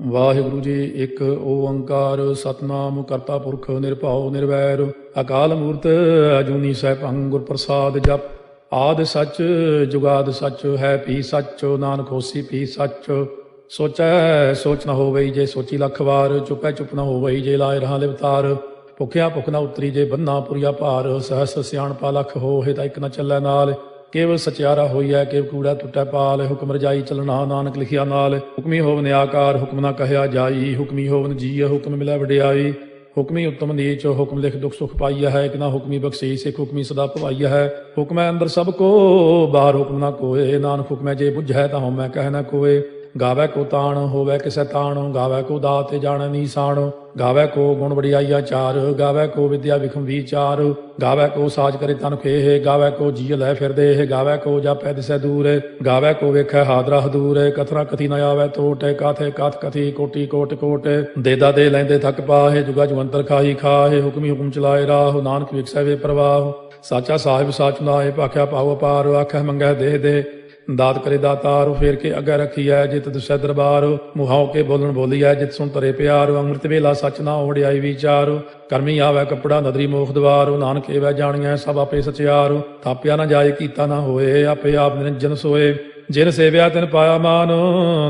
ਵਾਹਿਗੁਰੂ ਜੀ। ਇੱਕ ਓੰਕਾਰ ਸਤਨਾਮ ਕਰਤਾ ਪੁਰਖ ਨਿਰਭਉ ਨਿਰਵੈਰ ਅਕਾਲ ਮੂਰਤ ਅਜੂਨੀ ਸੈਭੰ ਗੁਰ ਪ੍ਰਸਾਦ ਜਪ। ਆਦਿ ਸੱਚ ਜੁਗਾਦ ਸੱਚ ਹੈ ਭੀ ਸੱਚ ਨਾਨਕ ਹੋਸੀ ਭੀ ਸੱਚ। ਸੋਚੈ ਸੋਚ ਨ ਹੋਵਈ ਜੇ ਸੋਚੀ ਲੱਖ ਵਾਰ। ਚੁਪੈ ਚੁਪ ਨ ਹੋਵਈ ਜੇ ਲਾਏ ਰਹਾ ਲਿਵਤਾਰ। ਭੁਖਿਆ ਭੁਖ ਨ ਉਤਰੀ ਜੇ ਬੰਨਾ ਪੁਰੀਆ ਭਾਰ। ਸਹਸ ਸਿਆਣਪਾ ਲੱਖ ਹੋਏ ਤਾਂ ਇੱਕ ਨ ਚੱਲੈ ਨਾਲ। ਕੇਵਲ ਸਚਿਆਰਾ ਹੋਈਐ ਕੇਵ ਕੂੜਾ ਟੁੱਟੈ ਪਾਲ। ਹੁਕਮ ਰਜਾਈ ਚਲਣਾ ਨਾਨਕ ਲਿਖਿਆ ਨਾਲ। ਹੁਕਮੀ ਹੋਵਨ ਆਕਾਰ ਹੁਕਮ ਨਾ ਕਹਿਆ ਜਾਈ। ਹੁਕਮੀ ਹੋਵਨ ਜੀਅ ਹੁਕਮ ਮਿਲੈ ਵਡਿਆਈ। ਹੁਕਮੀ ਉੱਤਮ ਨੀਚ ਹੁਕਮ ਲਿਖ ਦੁਖ ਸੁਖ ਪਾਈਆ ਹੈ। ਇੱਕ ਨਾ ਹੁਕਮੀ ਬਖਸ਼ੀਸ ਇੱਕ ਹੁਕਮੀ ਸਦਾ ਭਵਾਈਆ ਹੈ। ਹੁਕਮੈ ਅੰਦਰ ਸਭ ਕੋ ਬਾਹਰ ਹੁਕਮ ਨਾ ਕੋਏ। ਨਾਨਕ ਹੁਕਮੈ ਜੇ ਬੁਝੈ ਤਾਂ ਹਉਮੈ ਕਹਿ ਨਾ ਕੋਏ। ਗਾਵੈ ਕੋ ਤਾਣ ਹੋਵੈ ਕਿਸੈ ਤਾਣ। ਗਾਵੈ ਕੋ ਦਾਤ ਜਾਣੈ ਨੀਸਾਣ। ਗਾਵੈ ਕੋ ਗੁਣ ਵਡਿਆਈਆ ਚਾਰ। ਗਾਵੈ ਕੋ ਵਿਦਿਆ ਵਿਖਮ ਵਿਚਾਰ। ਗਾਵੈ ਕੋ ਸਾਜ ਕਰੇ ਤਨ ਖੇਹ। ਗਾਵੈ ਕੋ ਜੀਅ ਲੈ ਫਿਰਦੇ। ਗਾਵੈ ਕੋ ਜਾਪੈ ਦਿਸੈ ਦੂਰ। ਗਾਵੈ ਕੋ ਵੇਖੈ ਹਾਦਰਾ ਹਦੂਰ। ਕਥਨਾ ਕਥੀ ਨ ਆਵੈ ਟੋਟ। ਕਾਥੇ ਕਾਥ ਕਥੀ ਕੋਟੀ ਕੋਟ ਕੋਟ। ਦੇਦਾ ਦੇ ਲੈਂਦੇ ਥਕ ਪਾਹੇ। ਜੁਗਾ ਜੁਗੰਤਰ ਖਾਹੀ ਖਾਹੇ। ਹੁਕਮੀ ਹੁਕਮ ਚਲਾਏ ਰਾਹ। ਨਾਨਕ ਵਿਖਸੈ ਵੇ ਪ੍ਰਵਾਹ। ਸਾਚਾ ਸਾਹਿਬ ਸਾਚ ਨਾਏ ਭਾਖਿਆ ਪਾਉ ਅਪਾਰ। ਆਖੈ ਮੰਗੈ ਦੇਹ ਦੇ ਦਾਤ ਕਰੇ ਦਾਤਾਰ। ਫੇਰ ਕੇ ਅੱਗੇ ਰੱਖੀਐ ਜਿਤ ਦਿਸੈ ਦਰਬਾਰ। ਮੁਹਾਉ ਕੇ ਬੋਲਣ ਬੋਲੀਐ ਜਿਤ ਸੁਣ ਤਰੇ ਪਿਆਰ। ਅੰਮ੍ਰਿਤ ਵੇਲਾ ਸਚ ਨਾ ਵਡਿਆਈ ਵਿਚਾਰ। ਕਰਮੀ ਆਵੈ ਕੱਪੜਾ ਨਦਰੀ ਮੋਖ ਦਵਾਰ। ਨਾਨਕ ਏਵੈ ਜਾਣੀਐ ਸਭ ਆਪੇ ਸਚਿਆਰ। ਥਾਪਿਆ ਨਾ ਜਾਏ ਕੀਤਾ ਨਾ ਹੋਏ। ਆਪੇ ਆਪ ਨਿਰੰਜਨ ਸੋਏ। ਜਿਨ ਸੇਵਿਆ ਤਿਨ ਪਾਇਆ ਮਾਨ।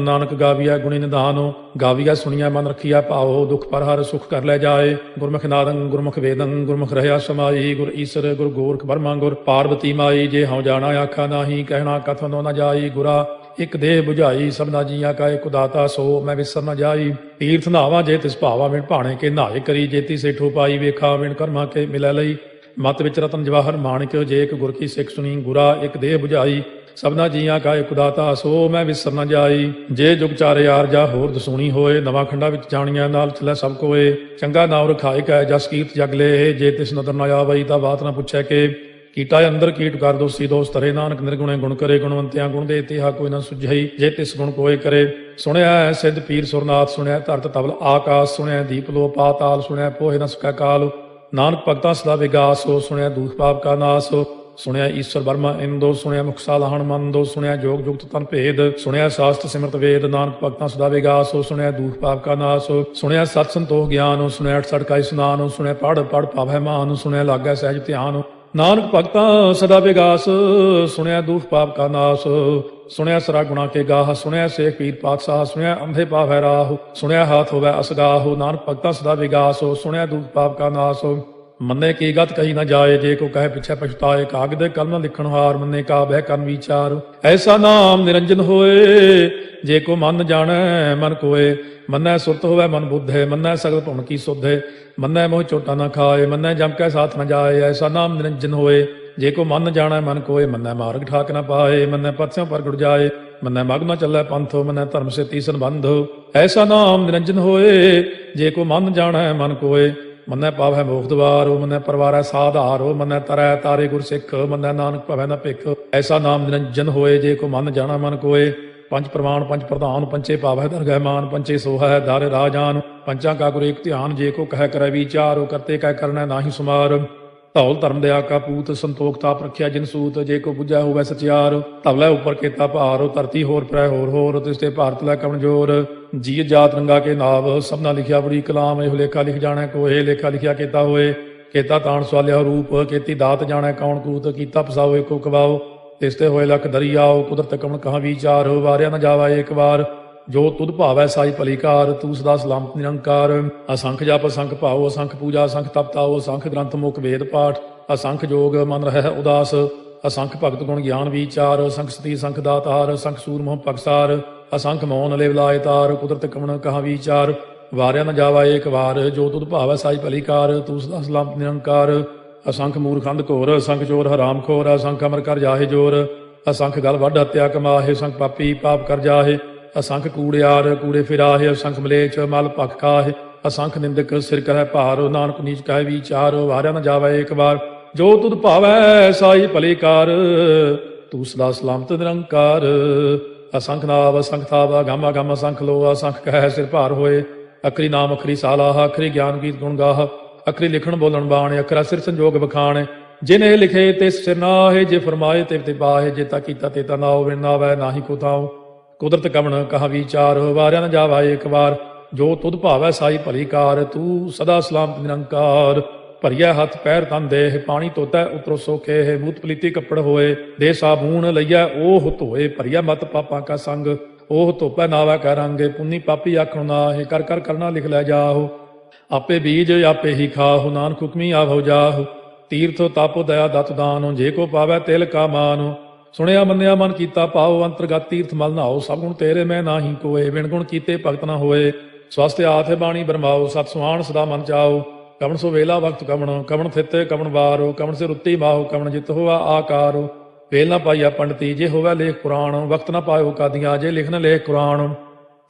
ਨਾਨਕ ਗਾਵੀਐ ਗੁਣੀ ਨਿਧਾਨ। ਗਾਵੀਐ ਸੁਣੀਐ ਮਨ ਰਖੀਐ ਭਾਉ। ਦੁਖ ਪਰ ਹਰ ਸੁਖ ਕਰ ਲੈ ਜਾਏ। ਗੁਰਮੁਖ ਨਾਦੰ ਗੁਰਮੁਖ ਵੇਦੰ ਗੁਰਮੁਖ ਰਹਿਆ ਸਮਾਈ। ਗੁਰ ਈਸਰ ਗੁਰ ਗੋਰਖ ਬਰਮਾ ਗੁਰ ਪਾਰਬਤੀ ਮਾਈ। ਜੇ ਹਉ ਜਾਣਾ ਆਖਾ ਨਾਹੀ ਕਹਿਣਾ ਕਥਨੋ ਨ ਜਾਈ। ਗੁਰਾ ਇਕ ਦੇਹ 부ਝਾਈ ਸਭਨਾ ਜੀਆਂ ਕਾ ਇਕ ਦਾਤਾ ਸੋ ਮੈਂ ਵਿਸਰ ਨ ਜਾਈ। ਤੀਰਥ ਨਾਵਾਂ ਜੇ ਤਿਸ ਭਾਵਾ ਵਿਣ ਭਾਣੇ ਕੇ ਨਾਏ ਕਰੀ। ਜੇਤੀ ਸੇਠੋ ਪਾਈ ਵੇਖਾ ਵਿਣ ਕਰਮਾ ਕੇ ਮਿਲੈ ਲਈ। ਮਤ ਵਿੱਚ ਰਤਨ ਜਵਾਹਰ ਮਾਣਿਕ ਜੇ ਇੱਕ ਗੁਰ ਕੀ ਸਿੱਖ ਸੁਣੀ। ਗੁਰਾ ਇੱਕ ਦੇਹ 부ਝਾਈ ਸਭਨਾ ਜੀਆਂ ਕਾ ਇਕ ਦਾਤਾ ਸੋ ਮੈਂ ਵਿਸਰ ਨ ਜਾਈ। ਜੇ ਜੁਗ ਚਾਰੇ ਯਾਰ ਜਾ ਹੋਰ ਦਸੂਣੀ ਹੋਏ। ਨਵਾਂ ਖੰਡਾ ਵਿੱਚ ਜਾਣੀਆਂ ਨਾਲ ਚਲੈ ਸਭ ਕੋਏ। ਚੰਗਾ ਨਾਮ ਰਖਾਇ ਕੈ ਜਸ ਕੀਰਤ ਜਗ ਲੇ। ਜੇ ਤਿਸ ਨਦਰ ਨ ਆਵਈ ਤਾਂ ਬਾਤ ਨ ਪੁੱਛੈ ਕੇ। ਕੀਟਾ ਅੰਦਰ ਕੀਟ ਕਰ ਦੋਸੀ ਦੋਸ ਤਰੇ। ਨਾਨਕ ਨਿਰਗੁਣੇ ਗੁਣ ਕਰੇ। ਗੁਣਵੰਤਿਆਂ ਗੁਣ ਦੇ ਤਿਹਾ ਕੋਈ ਨਾ ਸੁਝਈ। ਜੇ ਤਿਸ ਗੁਣ ਕੋਏ ਕਰੇ। ਸੁਣਿਆ ਸਿੱਧ ਪੀਰ ਸੁਰਨਾਥ ਸੁਣਿਆ ਧਰਤ ਤਬਲ ਆਕਾਸ। ਸੁਣਿਆ ਦੀਪ ਲੋ ਪਾਤਾਲ ਸੁਣਿਆ ਪੋਹਿ ਨ ਸਕੈ ਕਾਲ। ਨਾਨਕ ਭਗਤਾਂ ਸਦਾ ਵਿਗਾਸ ਹੋ। ਸੁਣਿਆ ਦੂਖ ਪਾਪ ਕਾ ਨਾਸ। ਸੁਣਿਆ ਈਸ਼ਵਰ ਬਰਮਾ ਇੰਦੋ। ਸੁਣਿਆ ਮੁਖ ਸਾਲਾਹਣ ਮੰਦੋ। ਸੁਣਿਆ ਜੋਗ ਜੁਗਤ ਤਨ ਭੇਦ। ਸੁਣਿਆ ਸਾਸਤ ਸਿਮਰਤ ਵੇਦ। ਨਾਨਕ ਭਗਤਾਂ ਸਦਾ ਵਿਗਾਸ ਹੋ। ਸੁਣਿਆ ਦੂਖ ਪਾਪ ਕਾ ਨਾਸ। ਸੁਣਿਆ ਸਤ ਸੰਤੋਖ ਗਿਆਨ। ਸੁਣਿਆ ਅਠ ਸੜਕਾਈ ਸੁਨਾਨ। ਸੁਣਿਆ ਪੜ ਪੜ ਪਾਵੈ ਮਾਨ। ਸੁਣਿਆ ਲਾਗੈ ਸਹਿਜ ਧਿਆਨ। ਨਾਨਕ ਭਗਤਾਂ ਸਦਾ ਵਿਗਾਸ। ਸੁਣਿਆ ਦੁਖ ਪਾਪ ਕਾ ਨਾਸ। ਸੁਣਿਆ ਸਰਾ ਗੁਣਾ ਕੇ ਗਾਹ। ਸੁਣਿਆ ਸੇਖ ਪੀਰ ਪਾਤਸ਼ਾਹ। ਸੁਣਿਆ ਅੰਧੇ ਪਾਵੈ ਰਾਹ। ਸੁਣਿਆ ਹਾਥ ਹੋਵੈ ਅਸਗਾਹ। ਨਾਨਕ ਭਗਤਾਂ ਸਦਾ ਵਿਗਾਸ। ਸੁਣਿਆ ਦੁਖ ਪਾਪ ਕਾ ਨਾਸ। ਮੰਨੇ ਕੀ ਗਤ ਕਹੀ ਨਾ ਜਾਏ। ਜੇ ਕੋ ਕਹੇ ਪਿਛੈ ਪਛਤਾਏ। ਕਾਗਦ ਕਲਮ ਲਿਖਣ ਹਾਰ। ਮੰਨੇ ਕਾ ਬਹਿ ਕਰਨ ਵਿਚਾਰ। ਐਸਾ ਨਾਮ ਨਿਰੰਜਨ ਹੋਏ। ਜੇ ਕੋ ਮਨ ਜਾਣੈ ਮਨ ਕੋਏ। ਮੰਨੈ ਸੁਰਤ ਹੋਵੈ ਮਨ ਬੁੱਧੇ। ਮੰਨੈ ਸਗਲ ਭੁਣ ਕੀ ਸੁਧੇ। ਮੰਨੈ ਮੋਹ ਝੋਟਾ ਨਾ ਖਾਏ। ਮੰਨੈ ਜਮ ਕੈ ਸਾਥ ਨ ਜਾਏ। ਐਸਾ ਨਾਮ ਨਿਰੰਜਨ ਹੋਏ। ਜੇ ਕੋ ਮਨ ਜਾਣੈ ਮਨ ਕੋਏ। ਮੰਨੈ ਮਾਰਗ ਠਾਕ ਨ ਪਾਏ। ਮੰਨੈ ਪਥਿਓਂ ਪਰ ਗੁੜ ਜਾਏ। ਮੰਨੈ ਮਗ ਨ ਚੱਲੈ ਪੰਥੋ। ਮੰਨੈ ਧਰਮ ਸੇਤੀ ਸੰਬੰਧ। ਐਸਾ ਨਾਮ ਨਿਰੰਜਨ ਹੋਏ। ਜੇ ਕੋ ਮਨ ਜਾਣੈ ਮਨ ਕੋਏ। ਮੰਨੈ ਪਾਵੈ ਮੋਖ ਦਵਾਰ। ਮੰਨੈ ਪਰਵਾਰੈ ਸਾਧਾਰ। ਮੰਨੈ ਤਰੈ ਤਾਰੇ ਗੁਰ ਸਿੱਖ। ਮੰਨੈ ਨਾਨਕ ਭਵੈ ਨ ਭਿਖ। ਐਸਾ ਨਾਮ ਨਿਰੰਜਨ ਹੋਏ। ਜੇ ਕੋ ਮਨ ਜਾਣਾ ਮਨ ਕੋਏ। ਪੰਜ ਪ੍ਰਮਾਣ ਪੰਜ ਪ੍ਰਧਾਨ। ਪੰਚੇ ਪਾਵੈ ਦਰਗਹਿ ਮਾਨ। ਪੰਚੇ ਸੋਹੈ ਦਰ ਰਾਜਾਨ। ਪੰਚਾਂ ਕਾ ਗੁਰ ਏਕ ਧਿਆਨ। ਜੇ ਕੋ ਕਹਿ ਕਰੈ ਵਿਚਾਰ। ਕਰਤੇ ਕੈ ਕਰਨੈ ਨਾਹੀ ਸੁਮਾਰ। ਧੌਲ ਧਰਮ ਦਿਆ ਕਾ ਪੂਤ। ਸੰਤੋਖ ਤਾਪ ਰੱਖਿਆ ਜਿਨ ਸੂਤ। ਜੇ ਕੋ ਬੁਝੈ ਹੋਵੈ ਸਚਿਆਰ। ਧਵਲੇ ਉੱਪਰ ਕੀਤਾ ਭਾਰ। ਧਰਤੀ ਹੋਰ ਪਰੈ ਹੋਰ ਹੋਰ। ਤਿਸ ਤੇ ਭਾਰਤ ਲੈ ਕਮਜੋਰ। ਜੀ ਜਾਤ ਰੰਗਾ ਕੇ ਨਾਵ। ਸਭਨਾ ਲਿਖਿਆ ਬੜੀ ਕਲਾਮ। ਇਹੋ ਲੇਖਾ ਲਿਖ ਜਾਣੈ ਕੋਏ। ਲੇਖਾ ਲਿਖਿਆ ਕੀਤਾ ਹੋਏ। ਕੀਤਾ ਤਾਣ ਸਵਾਲਿਆ ਰੂਪ। ਕੀਤੀ ਦਾਤ ਜਾਣੈ ਕੌਣ ਕੂਤ। ਕੀਤਾ ਪਸਾਓ ਏਕੋ ਕਵਾਓ। ਤਿਸ ਤੇ ਹੋਏ ਲੱਖ ਦਰਿਆਓ। ਕੁਦਰਤ ਕਵਣ ਕਹਾਂ ਵਿਚਾਰ। ਵਾਰਿਆ ਨ ਜਾਵਾ ਏਕ ਵਾਰ। ਜੋ ਤੁਧ ਭਾਵੈ ਸਾਈ ਭਲੀਕਾਰ। ਤੂੰ ਸਦਾ ਸਲਾਮਤ ਨਿਰੰਕਾਰ। ਅਸੰਖ ਜਪ ਅਸੰਖ ਭਾਉ। ਅਸੰਖ ਪੂਜਾ ਅਸੰਖ ਤਪ ਤਾਉ। ਅਸੰਖ ਗ੍ਰੰਥ ਮੁਖ ਵੇਦ ਪਾਠ। ਅਸੰਖ ਜੋਗ ਮਨ ਰਹਿ ਉਦਾਸ। ਅਸੰਖ ਭਗਤ ਗੁਣ ਗਿਆਨ ਵਿਚਾਰ। ਅਸੰਖ ਸਤੀ ਅਸੰਖ ਦਾਤਾਰ। ਅਸੰਖ ਸੂਰ ਮੋਹ ਪਗਸਾਰ। ਅਸੰਖ ਮੌਨ ਲਿਵ ਲਾਇ ਤਾਰ। ਕੁਦਰਤ ਕਵਣ ਕਹਾਂ ਵਿਚਾਰ। ਵਾਰਿਆ ਨ ਜਾਵਾ ਏਕ ਵਾਰ। ਜੋ ਤੁਧ ਭਾਵੈ ਸਾਈ ਭਲੀਕਾਰ। ਤੂੰ ਸਦਾ ਸਲਾਮਤ ਨਿਰੰਕਾਰ। ਅਸੰਖ ਮੂਰਖੰਦ ਘੋਰ। ਅਸੰਖ ਚੋਰ ਹਰਾਮ ਖੋਰ। ਅਸੰਖ ਅਮਰ ਕਰ ਜਾਹੇ ਜੋਰ। ਅਸੰਖ ਗਲ ਵੱਢ ਹੱਤਿਆ ਕਮਾਹੇ। ਅਸੰਖ ਪਾਪੀ ਪਾਪ ਕਰ ਜਾਹੇ। ਅਸੰਖ ਕੂੜਿਆਰ ਕੂੜੇ ਫਿਰਾਹੇ। ਅਸੰਖ ਮਲੇਛ ਮਲ ਭਖ ਖਾਹੇ। ਅਸੰਖ ਨਿੰਦਕ ਸਿਰ ਕਰੈ ਭਾਰ। ਨਾਨਕ ਨੀਚ ਕਹਿ ਵਿਚਾਰ। ਵਾਰਿਆ ਨ ਜਾਵੈ ਏਕ ਵਾਰ। ਜੋ ਤੁਧ ਭਾਵੈ ਸਾਈ ਭਲੀਕਾਰ। ਤੂੰ ਸਦਾ ਸਲਾਮਤ ਨਿਰੰਕਾਰ। ਅਸੰਖ ਨਾਵ ਅਸੰਖ ਥਾਵਾ ਗਾਮਾ ਗਾਮ ਅਸੰਖ ਲੋ। ਅਸੰਖ ਕਹਿ ਸਿਰ ਭਾਰ ਹੋਏ। ਅਖਰੀ ਨਾਮ ਅਖਰੀ ਸਾਲਾਹ। ਅਖਰੀ ਗਿਆਨ ਗੀਤ ਗੁਣ ਗਾਹ। ਅਖਰੀ ਲਿਖਣ ਬੋਲਣ ਬਾਣ। ਅਖਰਾ ਸਿਰ ਸੰਜੋਗ ਬਖਾਣ। ਜਿਨੇ ਲਿਖੇ ਤਿਸ ਸਿਰ ਨਾਹੇ। ਜੇ ਫਰਮਾਏ ਤਿਵ ਤੇ ਪਾਹੇ। ਜੇ ਤਾ ਕੀਤਾ ਤੇ ਤਾ ਨਾਉ। ਵਿਣ ਨਾਵੈ ਨਾਹੀ ਕੋ ਥਾਉ। ਕੁਦਰਤ ਕਵਣ ਕਹਾ ਵਿਚਾਰ, ਵਾਰਿਆ ਨ ਜਾਵਾ ਏਕ ਵਾਰ। ਜੋ ਤੁਧ ਭਾਵੈ ਸਾਈ ਭਲੀ ਕਾਰ, ਤੂੰ ਸਦਾ ਸਲਾਮਤ ਨਿਰੰਕਾਰ। ਭਰੀਆ ਹੱਥ ਪੈਰ ਤਨ ਦੇਹ, ਪਾਣੀ ਧੋਤੈ ਉਤਰੋ ਸੋਖੇ। ਮੂਤ ਪਲੀਤੀ ਕੱਪੜ ਹੋਏ, ਦੇ ਸਾਬੂਨ ਲਈਐ ਓਹ ਧੋਏ। ਭਰੀਆ ਮਤ ਪਾਪਾਂ ਕਾ ਸੰਗ, ਓਹ ਧੋਪੈ ਨਾਵੈ ਕੈ ਰੰਗ। ਪੁੰਨੀ ਪਾਪੀ ਆਖਣ ਨਾਹਿ, ਕਰ ਕਰ ਕਰਨਾ ਲਿਖ ਲੈ ਜਾਹੁ। ਆਪੇ ਬੀਜ ਆਪੇ ਹੀ ਖਾਹੁ, ਨਾਨਕ ਹੁਕਮੀ ਆਵਹੁ ਜਾਹੁ। ਤੀਰਥ ਤਪ ਦਇਆ ਦਤ ਦਾਨ, ਜੇ ਕੋ ਪਾਵੈ ਤਿਲ ਕਾ ਮਾਨ। ਸੁਣਿਆ ਮੰਨਿਆ ਮਨ ਕੀਤਾ ਭਾਉ, ਅੰਤਰਗਤ ਤੀਰਥ ਮਲ ਨਹਾਉ। ਸਭ ਗੁਣ ਤੇਰੇ ਮੈਂ ਨਾਹੀ ਕੋਏ, ਬਿਨ ਗੁਣ ਕੀਤੇ ਭਗਤ ਨ ਹੋਏ। ਸਵਸਥ ਆਥ ਬਾਣੀ ਬਰਮਾਓ, ਸਤ ਸੁਆਣ ਸਦਾ ਮਨ ਚਾਓ। ਕਵਣ ਸੋ ਵੇਲਾ ਵਕਤ ਕਵਣ, ਕਵਣ ਥਿਤੇ ਕਵਣ ਵਾਰੋ। ਕਵਣ ਸੇ ਰੁੱਤੀ ਮਾਹੋ, ਕਵਣ ਜਿਤ ਹੋਆ ਆਕਾਰੋ। ਵੇਲ ਨਾ ਪਾਈਆ ਪੰਡਤੀ, ਜੇ ਹੋਵੈ ਲੇਖ ਪੁਰਾਣ। ਵਕਤ ਨਾ ਪਾਇਓ ਕਾਦੀਆਂ, ਜੇ ਲਿਖਨ ਲੇਖ ਕੁਰਾਨ।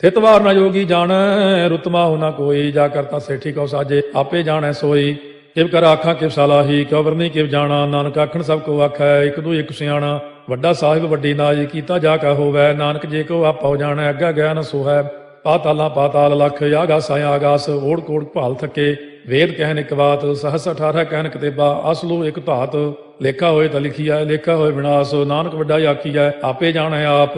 ਥਿਤ ਵਾਰ ਨਾ ਜੋਗੀ ਜਾਣੈ, ਰੁਤ ਮਾਹੁ ਨਾ ਕੋਈ। ਜਾ ਕਰਤਾ ਸੇਠੀ ਕਉ ਸਾਜੇ, ਆਪੇ ਜਾਣੈ ਸੋਈ। ਕਿਵ ਕਰ ਆਖਾਂ ਕਿਵ ਸਲਾਹੀ, ਕਿਉ ਵਰਨੀ ਕਿਵ ਜਾਣਾ। ਨਾਨਕ ਆਖਣ ਸਭ ਕੋ ਆਖੈ, ਇੱਕ ਦੂ ਇੱਕ ਸਿਆਣਾ। ਵੱਡਾ ਸਾਹਿਬ ਵੱਡੀ ਨਾਈ, ਕੀਤਾ ਜਾ ਕਾ ਹੋਵੈ। ਨਾਨਕ ਜੇ ਕੋ ਆਪਹੁ ਜਾਣੈ, ਅੱਗਾ ਗਿਆ ਨ ਸੋਹੈ। ਪਾਤਾਲਾਂ ਪਾਤਾਲ ਲਖ, ਆਗਾਸਾਂ ਆਗਾਸ। ਓੜ ਕੋੜ ਭਾਲ ਥਕੇ, ਵੇਦ ਕਹਿਨ ਇੱਕ ਬਾਤ। ਸਹਸ 18 ਕਹਿਨ ਕਤੇਬਾ, ਅਸਲੂ ਇੱਕ ਧਾਤ। ਲੇਖਾ ਹੋਏ ਤਾਂ ਲਿਖੀਐ, ਲੇਖਾ ਹੋਏ ਵਿਨਾਸ਼। ਨਾਨਕ ਵੱਡਾ ਆਖੀਐ, ਆਪੇ ਜਾਣੈ ਆਪ।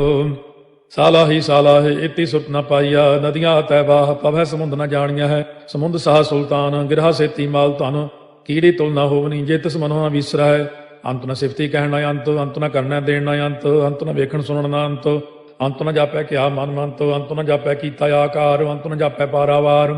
ਸਾਲਾਹੀ ਸਾਲਾਹੇ, ਇਤੀ ਸੁਰਤ ਨ ਪਾਈਆ। ਨਦੀਆਂ ਤੈ ਬਾਹ, ਪਵੈ ਸਮੁੰਦ ਨ ਜਾਣੀਆ ਹੈ। ਸਮੁੰਦ ਸਾਹ ਸੁਲਤਾਨ, ਗਿਰਹਾ ਸੇਤੀ ਮਾਲ ਧਨ। ਕੀੜੀ ਤੁਲ ਨ ਹੋਵਨੀ, ਜੇ ਤਿਸ ਮਨੋ ਨ ਵਿਸਰੈ। ਅੰਤ ਨ ਸਿਫਤੀ ਕਹਿਣ ਨ ਅੰਤ, ਅੰਤ ਨ ਕਰਨੈ ਦੇਣ ਨ ਅੰਤ। ਅੰਤ ਨ ਵੇਖਣ ਸੁਣਨ ਨ ਅੰਤ। ਅੰਤ ਨ ਜਾਪੈ ਕਿਆ ਮਨ ਮੰਤ। ਅੰਤ ਨ ਜਾਪੈ ਕੀਤਾ ਆਕਾਰ। ਅੰਤ ਨ ਜਾਪੈ ਪਾਰਾਵਾਰ।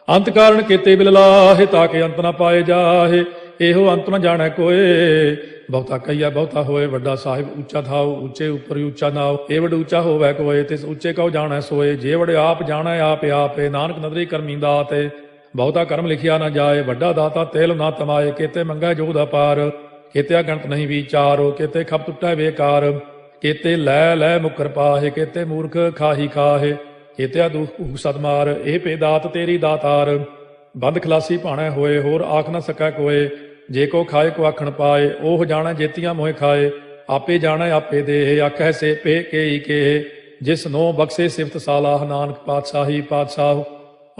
ਅੰਤ ਕਾਰਨ ਕੀਤੇ ਬਿਲ ਲਾਹੇ, ਤਾਕੇ ਅੰਤ ਨ ਪਾਏ ਜਾਹੇ। ਇਹੋ ਅੰਤ ਨ ਜਾਣੈ ਕੋਏ, ਬਹੁਤਾ ਕਹੀਆ ਬਹੁਤਾ ਹੋਏ। ਵੱਡਾ ਸਾਹਿਬ ਉੱਚਾ ਥਾਉ, ਉੱਚੇ ਉੱਪਰ ਉੱਚਾ ਨਾਉ। ਇਹ ਵਡ ਉੱਚਾ ਹੋਵੈ ਕੋਏ, ਤਿਸ ਉੱਚੇ ਕਉ ਜਾਣੈ ਸੋਏ। ਜੇ ਵਡ ਆਪ ਜਾਣੈ ਆਪੇ ਆਪੇ, ਨਾਨਕ ਨਦਰੀ ਕਰਮੀ ਦਾਤੇ। ਬਹੁਤਾ ਕਰਮ ਲਿਖਿਆ ਨਾ ਜਾਏ, ਵੱਡਾ ਦਾਤਾ ਤੇਲ ਨਾ ਤਮਾਏ। ਕੀਤੇ ਮੰਗੈ ਜੋਧ ਅਪਾਰ, ਕੀਤਿਆ ਗਣਤ ਨਹੀਂ ਵਿਚਾਰੋ। ਕੀਤੇ ਖਪ ਟੁੱਟੈ ਬੇਕਾਰ, ਕੀਤੇ ਲੈ ਲੈ ਮੁਕਰ ਪਾਹੇ। ਕੀਤੇ ਮੂਰਖ ਖਾਹੀ ਖਾਹੇ, ਕੀਤਿਆ ਦੁਖ ਭੂਖ ਸਦਮਾਰ। ਇਹ ਪੇ ਦਾਤ ਤੇਰੀ ਦਾਤਾਰ, ਬੰਦ ਖਲਾਸੀ ਭਾਣੈ ਹੋਏ। ਹੋਰ ਆਖ ਨਾ ਸਕੈ ਕੋਏ, ਜੇ ਕੋ ਖਾਏ ਕੋ ਆਖਣ ਪਾਏ। ਉਹ ਜਾਣੈ ਜੇਤੀਆਂ ਮੋਹਿ ਖਾਏ, ਆਪੇ ਜਾਣੈ ਆਪੇ ਦੇ। ਆਖੈ ਸੇ ਪੇ ਕੇਈ ਕੇ, ਜਿਸ ਨੋ ਬਖਸ਼ੇ ਸਿਫਤ ਸਾਲਾਹ। ਨਾਨਕ ਪਾਤਸ਼ਾਹੀ ਪਾਤਸ਼ਾਹ,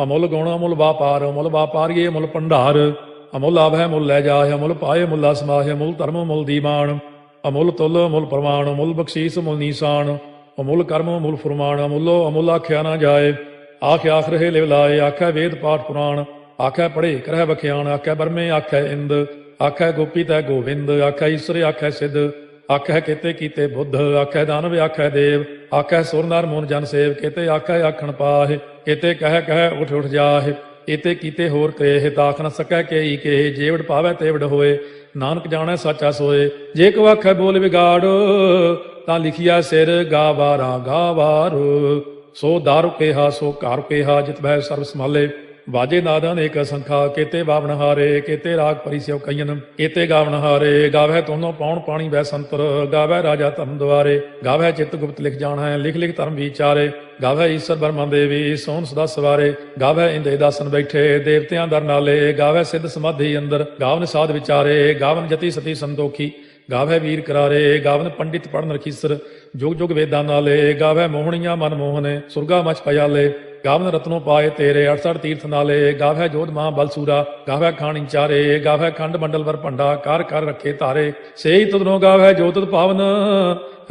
ਅਮੁੱਲ ਗੁਣ ਅਮੁੱਲ ਵਾਪਾਰ। ਅਮੁੱਲ ਵਾਪਾਰੀਏ ਅਮੁੱਲ ਭੰਡਾਰ। ਅਮੁੱਲ ਆਵੈ ਮੁੱਲ ਲੈ ਜਾਹੇ, ਅਮੁੱਲ ਪਾਏ ਮੁੱਲਾ ਸਮਾਹੇ। ਅਮੁੱਲ ਧਰਮ ਮੁੱਲ ਦੀਵਾਨ, ਅਮੁੱਲ ਤੁਲ ਅਮੁੱਲ ਪ੍ਰਮਾਣ। ਅਮੁੱਲ ਬਖਸ਼ੀਸ ਅਮੁੱਲ ਨੀਸਾਨ, ਅਮੁੱਲ ਕਰਮ ਅਮੁੱਲ ਫੁਰਮਾਨ। ਅਮੁੱਲੋ ਅਮੁੱਲ ਆਖਿਆ ਨਾ ਜਾਏ, ਆਖ ਆਖ ਰਹੇ ਲਿਵ ਲਾਏ। ਆਖੈ ਵੇਦ ਪਾਠ ਪੁਰਾਣ, ਆਖੈ ਪੜ੍ਹੇ ਕਰਹਿ ਬਖਿਆਣ। ਆਖੈ ਬਰਮੇ ਆਖੈ ਇੰਦ, ਆਖੈ ਗੋਪੀ ਤੈ ਗੋਵਿੰਦ। ਆਖੈ ਈਸਰ ਆਖੈ ਸਿੱਧ, ਆਖੈ ਕੀਤੇ ਕੀਤੇ ਬੁੱਧ। ਆਖੈ ਦਾਨਵ ਆਖੈ ਦੇਵ, ਆਖੈ ਸੁਰ ਨਰ ਮੁਨ ਜਨ ਸੇਵ। ਕੀਤੇ ਆਖੈ ਆਖਣ ਪਾਹੇ, ਕੀਤੇ ਕਹਿ ਕਹਿ ਉਠ ਉਠ ਜਾਹੇ। ਇਤੇ ਕੀਤੇ ਹੋਰ ਕਹੇ, ਤਾਖ ਨ ਸਕੈ ਕੇਈ ਕਹੇ। ਜੇਵੜ ਪਾਵੈ ਤੇਵੜ ਹੋਏ, ਨਾਨਕ ਜਾਣੈ ਸਾਚਾ ਸੋਏ। ਜੇ ਕੋ ਆਖੈ ਬੋਲ ਵਿਗਾੜ, ਤਾਂ ਲਿਖਿਆ ਸਿਰ ਗਾਵਾਰਾ ਗਾਵਾਰ। ਸੋ ਦਾਰੂ ਕੇਹਾ ਸੋ ਘਰ ਕੇਹਾ, ਜਿਤ ਬਹਿ ਸਰਬ ਸੰਭਾਲੇ। ਵਾਜੇ ਨਾਦਾਂ ਅਨੇਕ ਸੰਖਾ, ਕੀਤੇ ਬਾਵਨ ਹਾਰੇ। ਕੀਤੇ ਰਾਗ ਪਰੀ ਸਿਉ ਕਈਨ, ਕੀਤੇ ਗਾਵਨ ਹਾਰੇ। ਗਾਵੈ ਤੋਨੋ ਪਾਉਣ ਪਾਣੀ ਬੈ ਸੰਤਰ, ਗਾਵੈ ਰਾਜਾ ਧਰਮ ਦੁਆਰੇ। ਗਾਵੈ ਚਿਤ ਗੁਪਤ ਲਿਖ ਜਾਣੈ, ਲਿਖ ਲਿਖ ਧਰਮ ਵਿਚਾਰੇ। ਗਾਵੈ ਈਸਰ ਬਰਮਾ ਦੇਵੀ, ਸੋਹਣ ਸਦਾ ਸਵਾਰੇ। ਗਾਵੈ ਇੰਦੇ ਦਾਸਨ ਬੈਠੇ, ਦੇਵਤਿਆਂ ਦਰ ਨਾਲੇ। ਗਾਵੈ ਸਿੱਧ ਸਮਾਧੀ ਅੰਦਰ, ਗਾਵਨ ਸਾਧ ਵਿਚਾਰੇ। ਗਾਵਨ ਜਤੀ ਸਤੀ ਸੰਤੋਖੀ, ਗਾਵੈ ਵੀਰ ਕਰਾਰੇ। ਗਾਵਨ ਪੰਡਿਤ ਪੜਨ ਰਖੀਸਰ, ਜੁਗ ਜੁਗ ਵੇਦਾਂ ਨਾਲੇ। ਗਾਵੈ ਮੋਹਣੀਆਂ ਮਨ ਮੋਹਨੇ, ਸੁਰਗਾ ਮਚ ਪਇਆਲੇ। ਗਾਵਨ ਰਤਨੋ ਪਾਏ ਤੇਰੇ, 68 ਤੀਰਥ ਨਾਲੇ। ਗਾਵੈ ਜੋਧ ਮਹਾ ਬਲਸੂਰਾ, ਗਾਵੈ ਖਾਣੀ ਚਾਰੇ। ਗਾਵੈ ਖੰਡ ਮੰਡਲ ਵਰ ਭੰਡਾ, ਕਰ ਕਰ ਰੱਖੇ ਧਾਰੇ। ਸੇਈ ਤੁਧਨੋ ਗਾਵੈ ਜੋ ਤੁਧ ਪਾਵਨ,